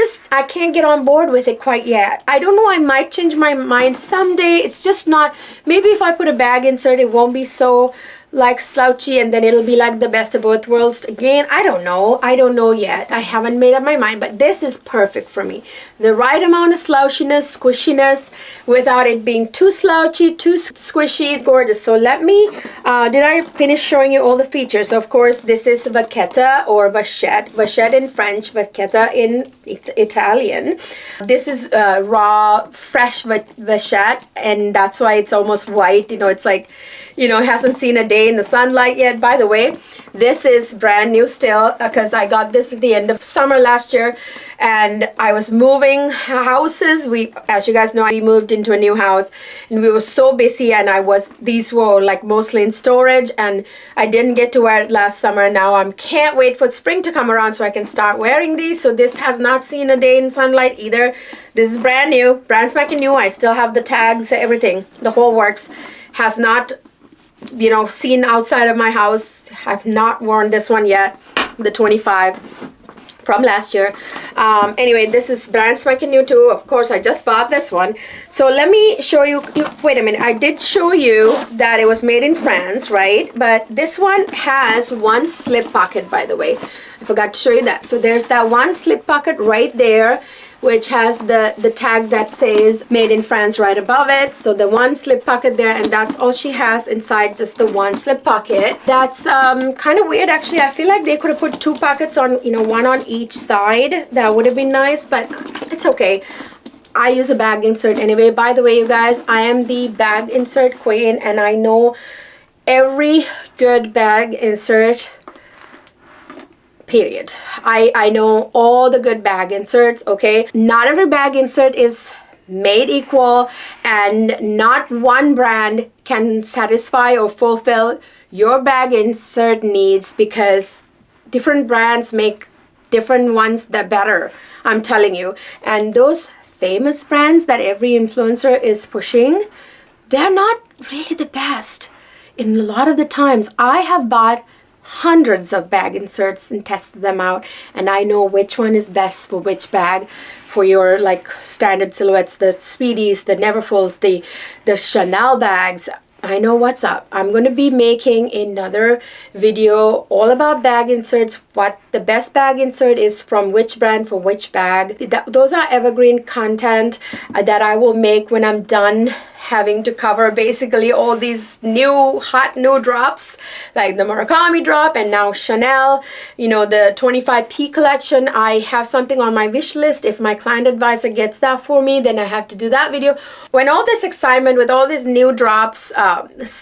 can't get on board with it quite yet. I don't know, I might change my mind someday. It's just not, maybe if I put a bag insert, it won't be so like slouchy, and then it'll be like the best of both worlds again. I don't know yet. I haven't made up my mind, but this is perfect for me. The right amount of slouchiness, squishiness, without it being too slouchy, too squishy. Gorgeous. So let me, did I finish showing you all the features? So of course, this is vachetta or vachette. Vachette in French, vachetta in Italian. This is raw, fresh vachette, and that's why it's almost white. You know, it's like, you know, it hasn't seen a day in the sunlight yet. By the way, this is brand new still, because I got this at the end of summer last year, and I was moving houses. As you guys know, we moved into a new house, and we were so busy, and these were like mostly in storage, and I didn't get to wear it last summer. Now I can't wait for spring to come around so I can start wearing these. So this has not seen a day in sunlight either. This is brand new, brand spanking new. I still have the tags, everything, the whole works. Has not, you know, seen outside of my house. I've not worn this one yet, the 25 from last year. Anyway, this is brand spanking new too. Of course, I just bought this one. So let me show you. Wait a minute. I did show you that it was made in France, right? But this one has one slip pocket, by the way. I forgot to show you that. So there's that one slip pocket right there, which has the tag that says made in France right above it. So the one slip pocket there, and that's all she has inside, just the one slip pocket. That's kind of weird actually. I feel like they could have put two pockets on, you know, one on each side. That would have been nice, but it's okay. I use a bag insert anyway. By the way, you guys, I am the bag insert queen, and I know every good bag insert, period. I know all the good bag inserts, okay? Not every bag insert is made equal, and not one brand can satisfy or fulfill your bag insert needs, because different brands make different ones that better, I'm telling you. And those famous brands that every influencer is pushing, they're not really the best. In a lot of the times, I have bought hundreds of bag inserts and tested them out, and I know which one is best for which bag, for your like standard silhouettes, the Speedies, the Neverfulls, the Chanel bags. I know what's up. I'm going to be making another video all about bag inserts, what the best bag insert is from which brand for which bag. Those are evergreen content that I will make when I'm done having to cover basically all these new hot new drops, like the Murakami drop and now Chanel, you know, the 25P collection. I have something on my wish list. If my client advisor gets that for me, then I have to do that video. When all this excitement with all these new drops,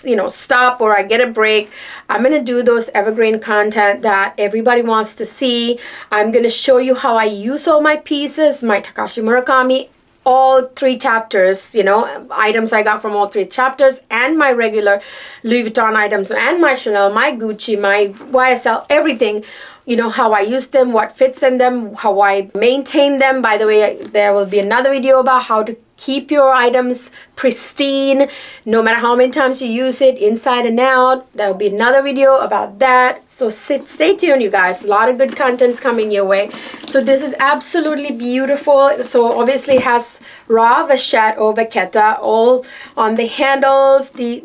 you know, stop, or I get a break, I'm gonna do those evergreen content that everybody wants to see. I'm gonna show you how I use all my pieces, my Takashi Murakami, all 3 chapters, you know, items I got from all 3 chapters, and my regular Louis Vuitton items, and my Chanel, my Gucci, my YSL, everything. You know, how I use them, what fits in them, how I maintain them. By the way, there will be another video about how to keep your items pristine, no matter how many times you use it, inside and out. There will be another video about that. So stay tuned, you guys. A lot of good content's coming your way. So this is absolutely beautiful. So obviously it has raw vachette or vaqueta all on the handles, the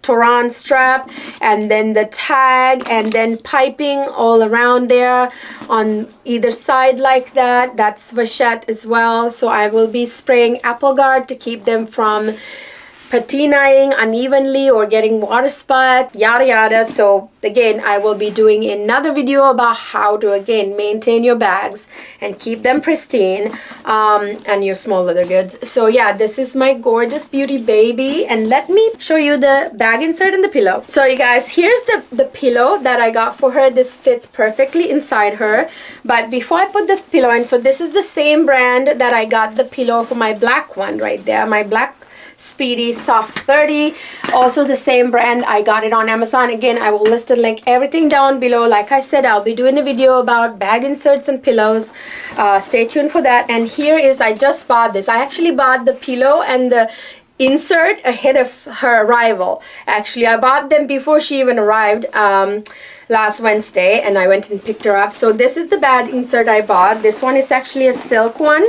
Toran strap, and then the tag, and then piping all around there on either side like that. That's vachette as well. So I will be spraying apple guard to keep them from patinaing unevenly or getting water spot, yada yada. So again, I will be doing another video about how to again maintain your bags and keep them pristine, and your small leather goods. So yeah, this is my gorgeous beauty baby, and let me show you the bag insert and the pillow. So you guys, here's the pillow that I got for her. This fits perfectly inside her. But before I put the pillow in, so this is the same brand that I got the pillow for my black one right there, my black Speedy Soft 30, also the same brand. I got it on Amazon. Again, I will list and link everything down below. Like I said, I'll be doing a video about bag inserts and pillows. Stay tuned for that. And here is, I just bought this. I actually bought the pillow and the insert ahead of her arrival. Actually, I bought them before she even arrived last Wednesday, and I went and picked her up. So this is the bag insert I bought. This one is actually a silk one.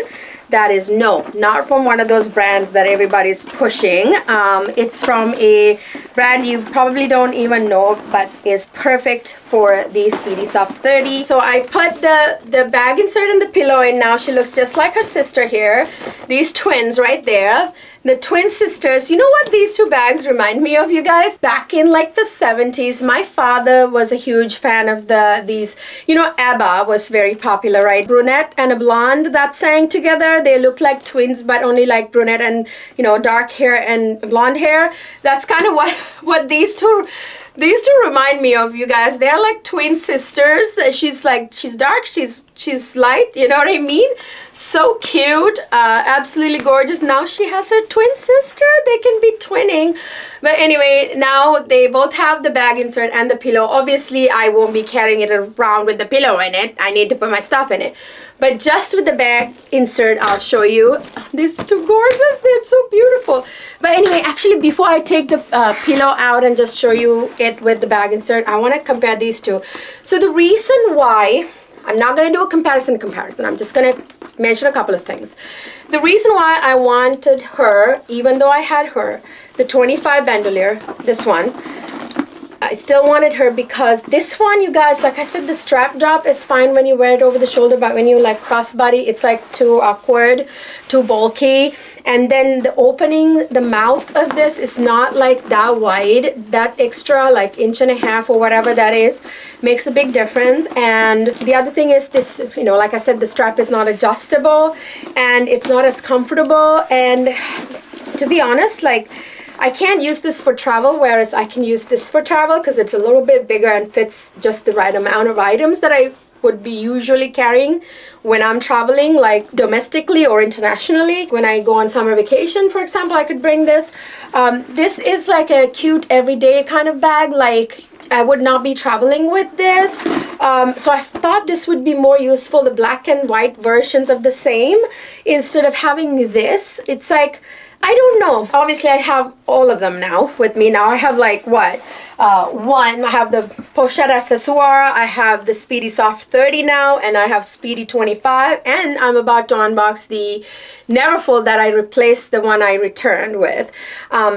That is not from one of those brands that everybody's pushing. It's from a brand you probably don't even know, but is perfect for the Speedy Soft 30. So I put the bag insert and the pillow in. Now she looks just like her sister here. These twins right there. The twin sisters. You know what these two bags remind me of, you guys? Back in like the 70s, my father was a huge fan of these, you know, ABBA was very popular, right? Brunette and a blonde that sang together. They look like twins, but only like brunette and, you know, dark hair and blonde hair. That's kind of what these two remind me of, you guys. They're like twin sisters. She's dark, she's light, you know what I mean? So cute, absolutely gorgeous. Now she has her twin sister. They can be twinning. But anyway, now they both have the bag insert and the pillow. Obviously, I won't be carrying it around with the pillow in it. I need to put my stuff in it. But just with the bag insert, I'll show you. These two gorgeous. They're so beautiful. But anyway, actually, before I take the pillow out and just show you it with the bag insert, I want to compare these two. So the reason why I'm not going to do a comparison. I'm just going to mention a couple of things. The reason why I wanted her, even though I had her, the 25 bandolier, this one, I still wanted her because this one, you guys, like I said, the strap drop is fine when you wear it over the shoulder, but when you like crossbody, it's like too awkward, too bulky. And then the opening, the mouth of this is not like that wide. That extra like 1.5 inches or whatever that is makes a big difference. And the other thing is this, you know, like I said, the strap is not adjustable and it's not as comfortable. And to be honest, like, I can't use this for travel, whereas I can use this for travel because it's a little bit bigger and fits just the right amount of items that I would be usually carrying when I'm traveling, like domestically or internationally. When I go on summer vacation, for example, I could bring this. This is like a cute everyday kind of bag. Like, I would not be traveling with this. So I thought this would be more useful, the black and white versions of the same, instead of having this. It's like, I don't know. Obviously, I have all of them now with me. Now I have like what? One, I have the Pochette Accessoire, I have the Speedy Soft 30 now, and I have Speedy 25, and I'm about to unbox the Neverfull that I replaced the one I returned with.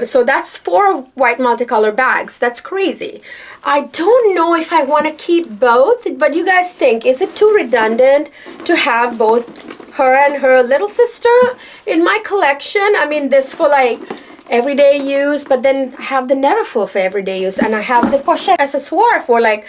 So that's 4 white multicolor bags. That's crazy. I don't know if I want to keep both, but you guys think, is it too redundant to have both her and her little sister in my collection? I mean, this for like everyday use, but then I have the Neverfull for everyday use, and I have the Pochette Accessoire for like,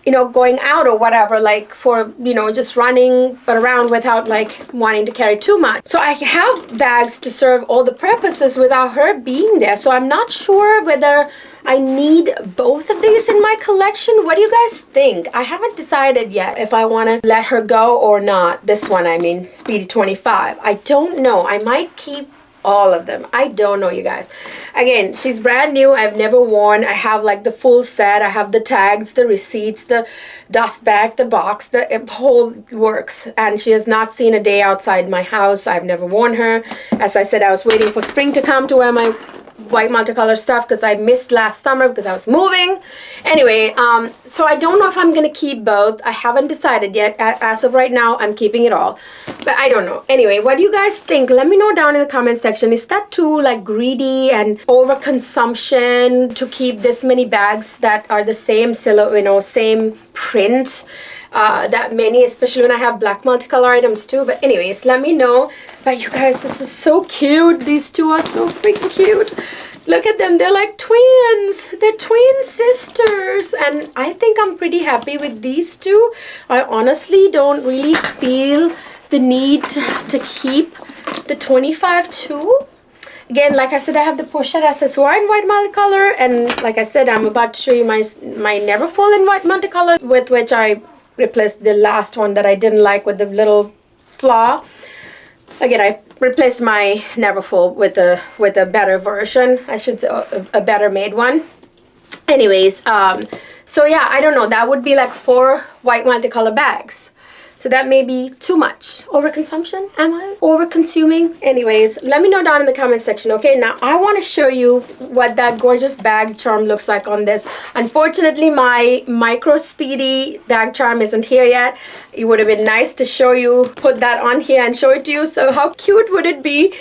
you know, going out or whatever, like for, you know, just running around without like wanting to carry too much. So I have bags to serve all the purposes without her being there. So I'm not sure whether I need both of these in my collection. What do you guys think? I haven't decided yet if I want to let her go or not. This one, I mean, Speedy 25. I don't know. I might keep all of them. I don't know, you guys. Again, she's brand new. I've never worn. I have like the full set. I have the tags, the receipts, the dust bag, the box, the whole works. And she has not seen a day outside my house. I've never worn her. As I said, I was waiting for spring to come to wear my white multicolor stuff because I missed last summer because I was moving. Anyway, so I don't know if I'm gonna keep both. I haven't decided yet. As of right now, I'm keeping it all, but I don't know. Anyway, what do you guys think? Let me know down in the comment section. Is that too like greedy and overconsumption to keep this many bags that are the same silhouette, you know, same print? That many, especially when I have black multicolor items too. But anyways, let me know. But you guys, this is so cute. These two are so freaking cute. Look at them. They're like twins. They're twin sisters. And I think I'm pretty happy with these two. I honestly don't really feel the need to keep the 25 too. Again, like I said, I have the Pochette Accessoire in white multicolor. And like I said, I'm about to show you my Neverfull in white multicolor, with which I replaced the last one that I didn't like with the little flaw. Again, I replaced my Neverfull with a better version. I should say a better made one. Anyways, so yeah, I don't know. That would be like 4 white multicolor bags. So that may be too much. Overconsumption? Am I over-consuming? Anyways, let me know down in the comment section, okay? Now, I want to show you what that gorgeous bag charm looks like on this. Unfortunately, my micro Speedy bag charm isn't here yet. It would have been nice to show you, put that on here and show it to you. So how cute would it be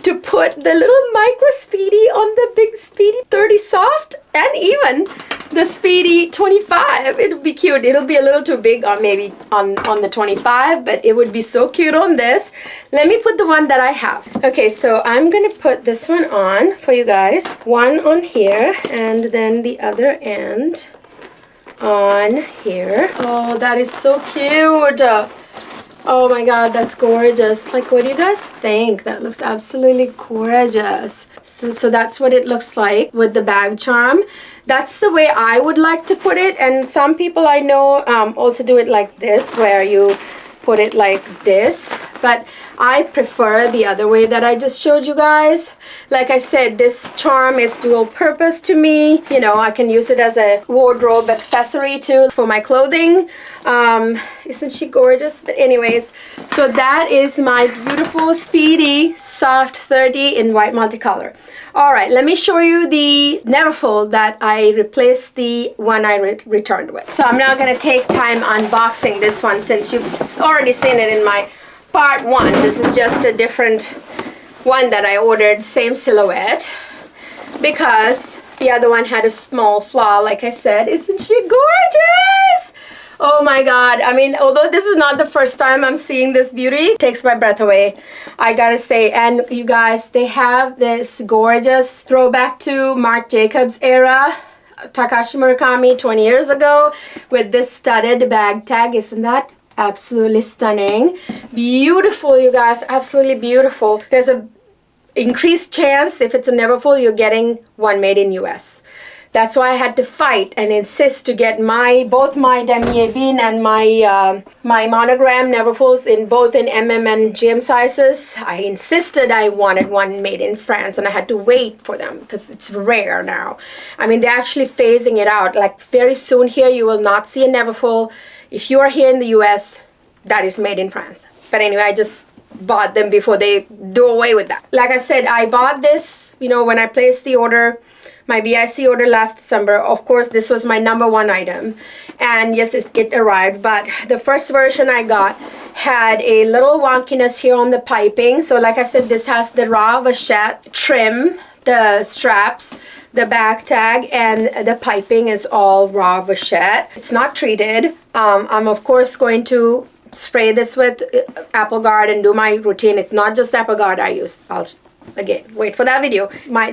to put the little micro Speedy on the big Speedy 30 soft, and even the Speedy 25. It'll be cute. It'll be a little too big on maybe on the 25, but it would be so cute on this. Let me put the one that I have. Okay, so I'm gonna put this one on for you guys. One on here, and then the other end on here. Oh, that is so cute. Oh my god, that's gorgeous. Like, what do you guys think? That looks absolutely gorgeous. So that's what it looks like with the bag charm. That's the way I would like to put it. And some people I know also do it like this, where you put it like this. but I prefer the other way that I just showed you guys. Like I said, this charm is dual purpose to me. You know, I can use it as a wardrobe accessory too for my clothing. Isn't she gorgeous? But anyways, so that is my beautiful Speedy Soft 30 in white multicolor. All right, let me show you the Neverfull that I replaced the one I returned with. So I'm now gonna take time unboxing this one since you've already seen it in my part 1. This is just a different one that I ordered, same silhouette, because the other one had a small flaw, like I said. Isn't she gorgeous? Oh my god, I mean, although this is not the first time I'm seeing this beauty, it takes my breath away, I gotta say. And you guys, they have this gorgeous throwback to Marc Jacobs era, Takashi Murakami 20 years ago, with this studded bag tag. Isn't that absolutely stunning? Beautiful, you guys, absolutely beautiful. There's a increased chance if it's a Neverfull you're getting one made in US. That's why I had to fight and insist to get both my damier bean and my my monogram Neverfulls in both in MM and GM sizes. I insisted I wanted one made in France, and I had to wait for them because it's rare now. I mean, they're actually phasing it out. Like very soon here you will not see a Neverfull. If you are here in the US, that is made in France. But anyway, I just bought them before they do away with that. Like I said, I bought this, you know, when I placed the order, my VIC order last December. Of course, this was my #1 item, and yes, it arrived, but the first version I got had a little wonkiness here on the piping. So like I said, this has the raw vachette trim, the straps, the back tag, and the piping is all raw vachette. It's not treated. I'm of course going to spray this with Apple Guard and do my routine. It's not just Apple Guard I use. I'll again wait for that video.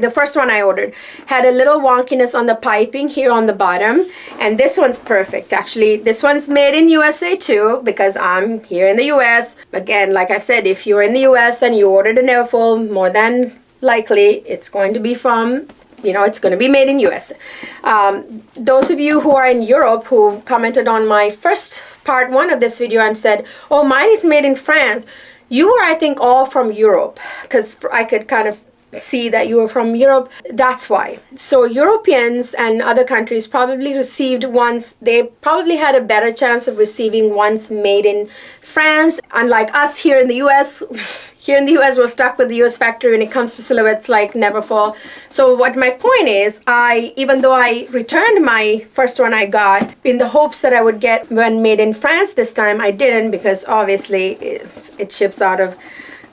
The first one I ordered had a little wonkiness on the piping here on the bottom, and this one's perfect. Actually, this one's made in USA too, because I'm here in the US. Again, like I said, if you're in the US and you ordered a Neverfull, more than likely it's going to be from, you know, it's going to be made in US. Those of you who are in Europe who commented on my first part 1 of this video and said, oh, mine is made in France, you are, I think, all from Europe, because I could kind of see that you were from Europe. That's why. So Europeans and other countries probably received ones, they probably had a better chance of receiving ones made in France. Unlike us here in the US, here in the US we're stuck with the US factory when it comes to silhouettes like Neverfull. So what my point is, even though I returned my first one I got in the hopes that I would get one made in France this time, I didn't, because obviously it ships out of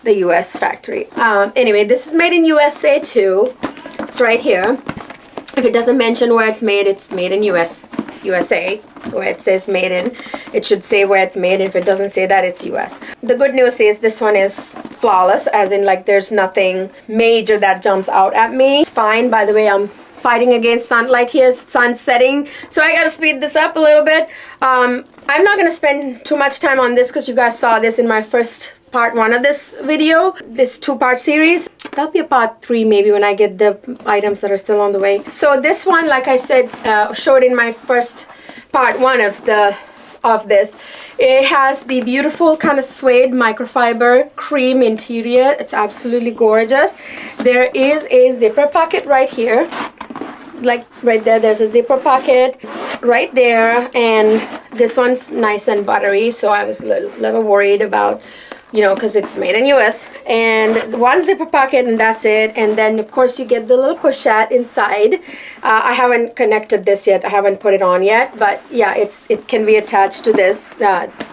the US factory. Anyway, this is made in USA too. It's right here. If it doesn't mention where it's made in USA, where it says made in. It should say where it's made. If it doesn't say that, it's US. The good news is this one is flawless, as in like there's nothing major that jumps out at me. It's fine. By the way, I'm fighting against sunlight here. Sun's setting, so I gotta speed this up a little bit. I'm not gonna spend too much time on this because you guys saw this in my first part 1 of this video, this 2-part series. That'll be a part 3 maybe when I get the items that are still on the way. So this one, like I said, showed in my first part 1 of this. It has the beautiful kind of suede microfiber cream interior. It's absolutely gorgeous. There is a zipper pocket right here, like right there. There's a zipper pocket right there, and this one's nice and buttery, so I was a little worried about, you know, because it's made in US. And one zipper pocket, and that's it. And then of course you get the little pochette inside. I haven't connected this yet, I haven't put it on yet, but yeah, it can be attached to this,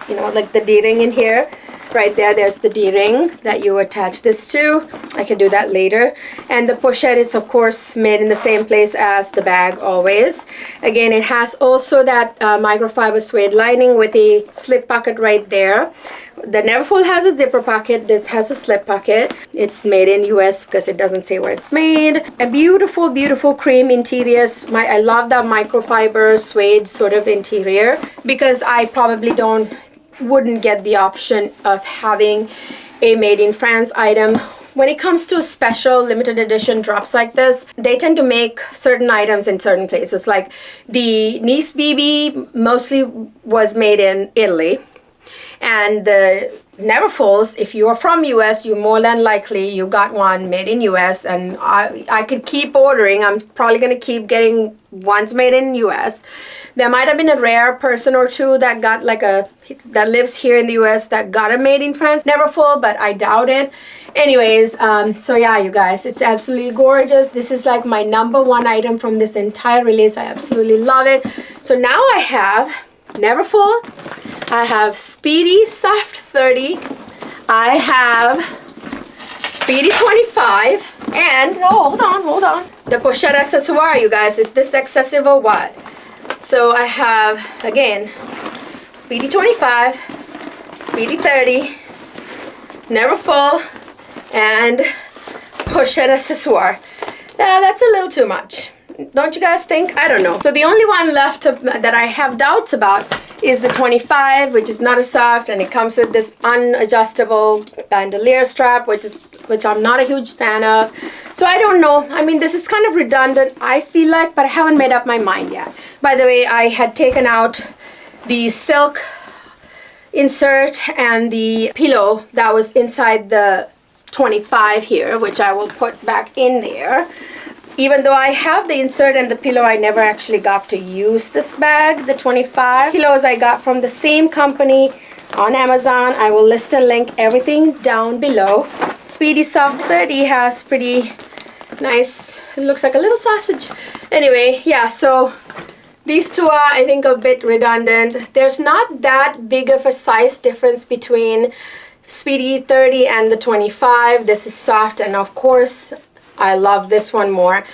you know, like the D-ring in here. Right there, there's the D-ring that you attach this to. I can do that later. And the pochette is of course made in the same place as the bag always. Again, it has also that microfiber suede lining with a slip pocket right there. The Neverfull has a zipper pocket. This has a slip pocket. It's made in US because it doesn't say where it's made. A beautiful, beautiful cream interior. I love that microfiber suede sort of interior, because I probably wouldn't get the option of having a made in France item. When it comes to special limited edition drops like this, they tend to make certain items in certain places. Like the Nice BB mostly was made in Italy, and the never falls. If you are from US, you more than likely you got one made in US, and I could keep ordering. I'm probably gonna keep getting ones made in US. There might have been a rare person or two that got that lives here in the US that got it made in France. Never fall, but I doubt it. Anyways, so yeah, you guys, it's absolutely gorgeous. This is like my #1 item from this entire release. I absolutely love it. So now I have Never Fall, I have Speedy Soft 30, I have Speedy 25, and hold on, the pochette accessoire, you guys. Is this excessive or what? So I have, again, Speedy 25, Speedy 30, Never Fall, and pochette accessoire. Yeah, that's a little too much. Don't you guys think? I don't know. So the only one left that I have doubts about is the 25, which is not a soft, and it comes with this unadjustable bandolier strap, which I'm not a huge fan of. So I don't know. I mean, this is kind of redundant, I feel like, but I haven't made up my mind yet. By the way, I had taken out the silk insert and the pillow that was inside the 25 here, which I will put back in there. Even though I have the insert and the pillow, I never actually got to use this bag. The 25 pillows I got from the same company on Amazon. I will list and link everything down below. Speedy Soft 30 has pretty nice, it looks like a little sausage. Anyway, yeah, so these two are, I think, a bit redundant. There's not that big of a size difference between Speedy 30 and the 25. This is soft, and of course, I love this one more.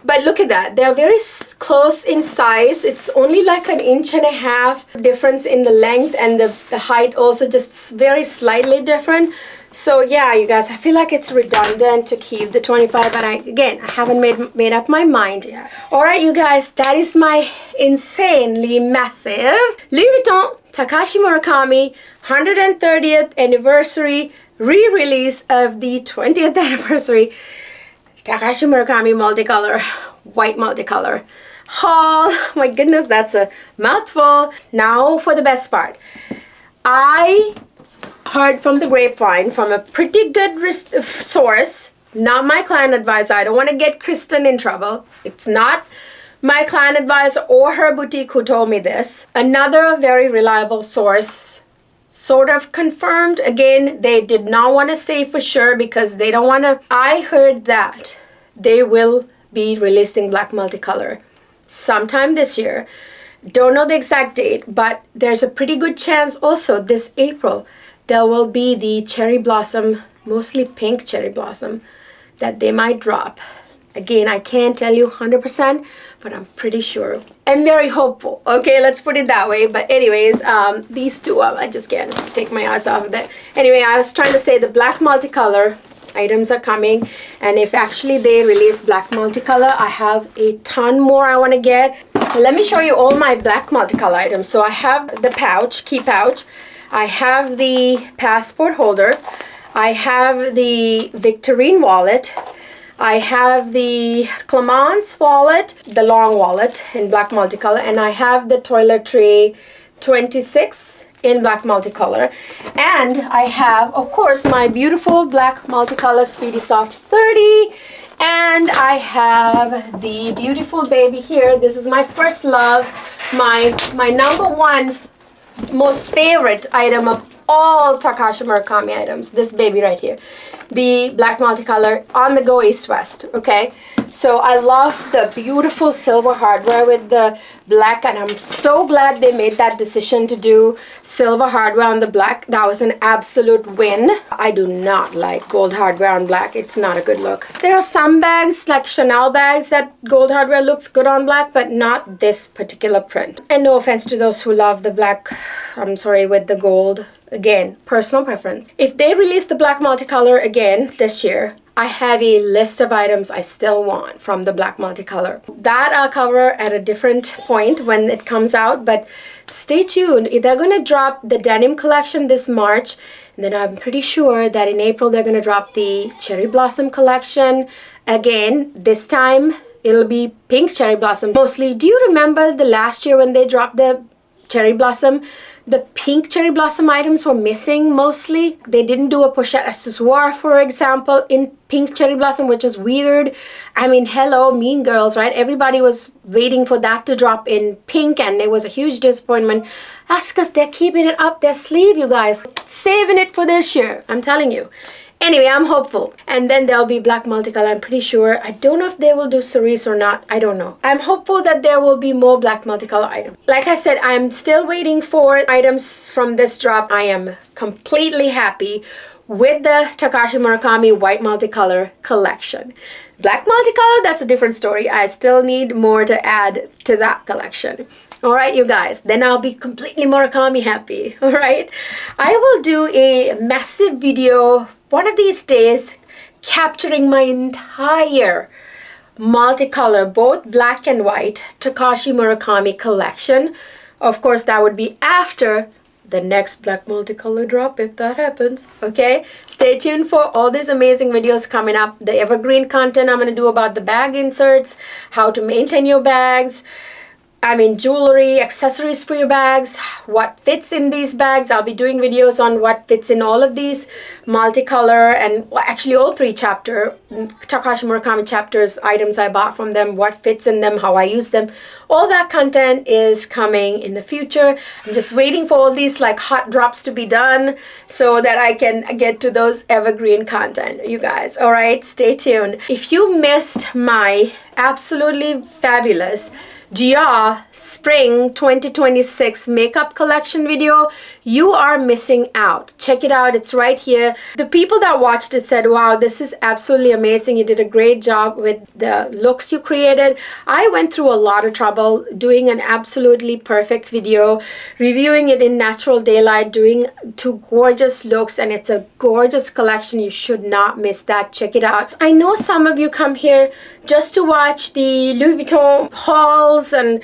But look at that. They're very close in size. It's only like an 1.5 inch difference in the length, and the height also just very slightly different. So yeah, you guys, I feel like it's redundant to keep the 25, but I haven't made up my mind yet. Alright, you guys, that is my insanely massive Louis Vuitton Takashi Murakami 130th anniversary re-release of the 20th anniversary Takashi Murakami multicolor, white multicolor haul. My goodness, that's a mouthful. Now for the best part. I heard from the grapevine from a pretty good source, not my client advisor. I don't want to get Kristen in trouble. It's not my client advisor or her boutique who told me this. Another very reliable source sort of confirmed. Again, they did not want to say for sure because they don't want to. I heard that they will be releasing black multicolor sometime this year. Don't know the exact date, but there's a pretty good chance also this April there will be the cherry blossom, mostly pink cherry blossom, that they might drop. Again, I can't tell you 100%, but I'm pretty sure. I'm very hopeful. Okay, let's put it that way. But anyways, these two, I just can't take my eyes off of that. Anyway, I was trying to say the black multicolor items are coming, and if actually they release black multicolor, I have a ton more I want to get. Let me show you all my black multicolor items. So I have the pouch, key pouch. I have the passport holder. I have the Victorine wallet. I have the Clemence wallet, the long wallet in black multicolor, and I have the Toiletry 26 in black multicolor. And I have, of course, my beautiful black multicolor Speedy Soft 30. And I have the beautiful baby here. This is my first love, my #1 most favorite item of all Takashi Murakami items. This baby right here, the black multicolor on the go East-West. Okay, so I love the beautiful silver hardware with the black, and I'm so glad they made that decision to do silver hardware on the black. That was an absolute win. I do not like gold hardware on black. It's not a good look. There are some bags, like Chanel bags, that gold hardware looks good on black, but not this particular print. And no offense to those who love the black, I'm sorry, with the gold. Again, personal preference. If they release the black multicolor again this year, I have a list of items I still want from the black multicolor. That I'll cover at a different point when it comes out, but stay tuned. They're going to drop the denim collection this March, and then I'm pretty sure that in April they're going to drop the cherry blossom collection again. This time it'll be pink cherry blossom mostly. Do you remember the last year when they dropped the cherry blossom. The pink cherry blossom items were missing mostly. They didn't do a pochette accessoire, for example, in pink cherry blossom, which is weird. I mean, hello, Mean Girls, right? Everybody was waiting for that to drop in pink, and it was a huge disappointment. That's because they're keeping it up their sleeve, you guys. Saving it for this year, I'm telling you. Anyway, I'm hopeful. And then there'll be black multicolor, I'm pretty sure. I don't know if they will do cerise or not. I don't know. I'm hopeful that there will be more black multicolor items. Like I said, I'm still waiting for items from this drop. I am completely happy with the Takashi Murakami white multicolor collection. Black multicolor, that's a different story. I still need more to add to that collection. Alright, you guys, then I'll be completely Murakami happy. Alright, I will do a massive video one of these days capturing my entire multicolor, both black and white, Takashi Murakami collection. Of course, that would be after the next black multicolor drop, if that happens. Okay, stay tuned for all these amazing videos coming up. The evergreen content I'm going to do about the bag inserts, how to maintain your bags, jewelry, accessories for your bags, what fits in these bags. I'll be doing videos on what fits in all of these multicolor, and actually all three Takashi Murakami chapters, items I bought from them, what fits in them, how I use them. All that content is coming in the future. I'm just waiting for all these like hot drops to be done so that I can get to those evergreen content, you guys. All right, stay tuned. If you missed my absolutely fabulous Gia Spring 2026 makeup collection video, you are missing out. Check it out, it's right here. The people that watched it said, wow, this is absolutely amazing. You did a great job with the looks you created. I went through a lot of trouble doing an absolutely perfect video, reviewing it in natural daylight, doing two gorgeous looks, and it's a gorgeous collection. You should not miss that. Check it out. I know some of you come here just to watch the Louis Vuitton hauls and,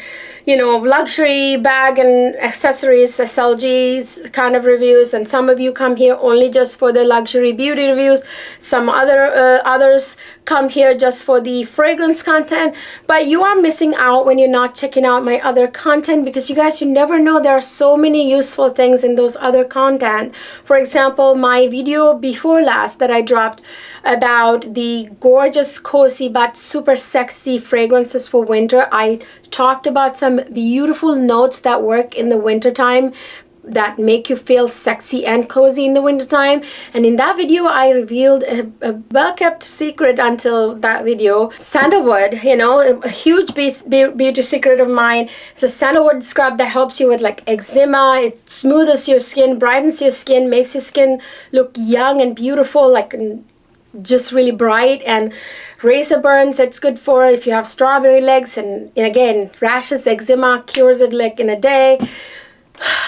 you know, luxury bag and accessories, SLGs kind of reviews, and some of you come here only just for the luxury beauty reviews. Some others come here just for the fragrance content, but you are missing out when you're not checking out my other content, because you guys, you never know, there are so many useful things in those other content. For example, my video before last that I dropped about the gorgeous, cozy but super sexy fragrances for winter, I talked about some beautiful notes that work in the wintertime that make you feel sexy and cozy in the wintertime. And in that video, I revealed a well-kept secret until that video. Sandalwood, you know, a huge beauty secret of mine. It's a sandalwood scrub that helps you with like eczema. It smooths your skin, brightens your skin, makes your skin look young and beautiful, like just really bright. And razor burns, it's good for if you have strawberry legs, and again, rashes, eczema, cures it like in a day.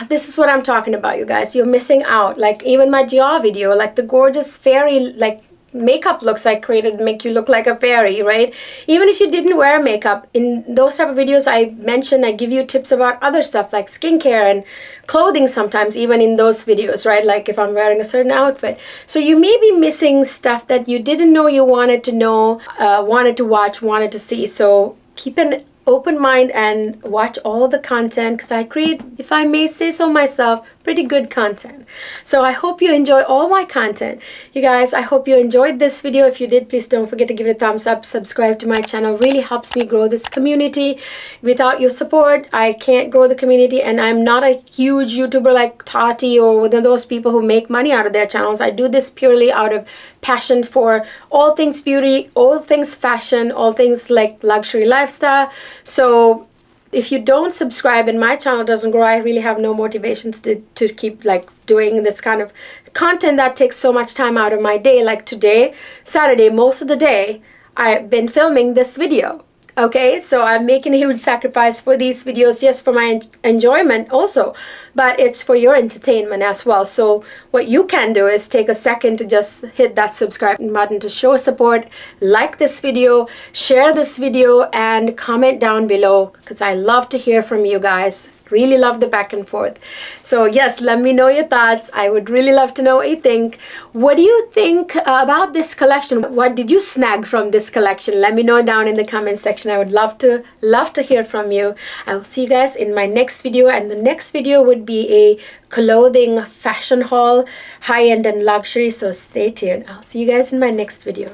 This is what I'm talking about, you guys. You're missing out. Like even my Dior video, like the gorgeous fairy like makeup looks I created make you look like a fairy, right? Even if you didn't wear makeup, in those type of videos I mention, I give you tips about other stuff like skincare and clothing sometimes, even in those videos, right? Like if I'm wearing a certain outfit. So you may be missing stuff that you didn't know you wanted to know, wanted to watch, wanted to see. So keep an open mind and watch all the content, because I create, if I may say so myself, pretty good content. So I hope you enjoy all my content. You guys, I hope you enjoyed this video. If you did, please don't forget to give it a thumbs up, subscribe to my channel. It really helps me grow this community. Without your support, I can't grow the community, and I'm not a huge YouTuber like Tati or one of those people who make money out of their channels. I do this purely out of passion for all things beauty, all things fashion, all things like luxury lifestyle. So if you don't subscribe and my channel doesn't grow, I really have no motivations to keep like doing this kind of content that takes so much time out of my day. Like today, Saturday, most of the day, I've been filming this video. Okay, so I'm making a huge sacrifice for these videos, yes, for my enjoyment also, but it's for your entertainment as well. So what you can do is take a second to just hit that subscribe button to show support, like this video, share this video, and comment down below, because I love to hear from you guys. Really love the back and forth. So yes, let me know your thoughts. I would really love to know what you think. What do you think about this collection? What did you snag from this collection? Let me know down in the comment section. I would love to hear from you. I will see you guys in my next video, and the next video would be a clothing fashion haul, high-end and luxury. So stay tuned. I'll see you guys in my next video.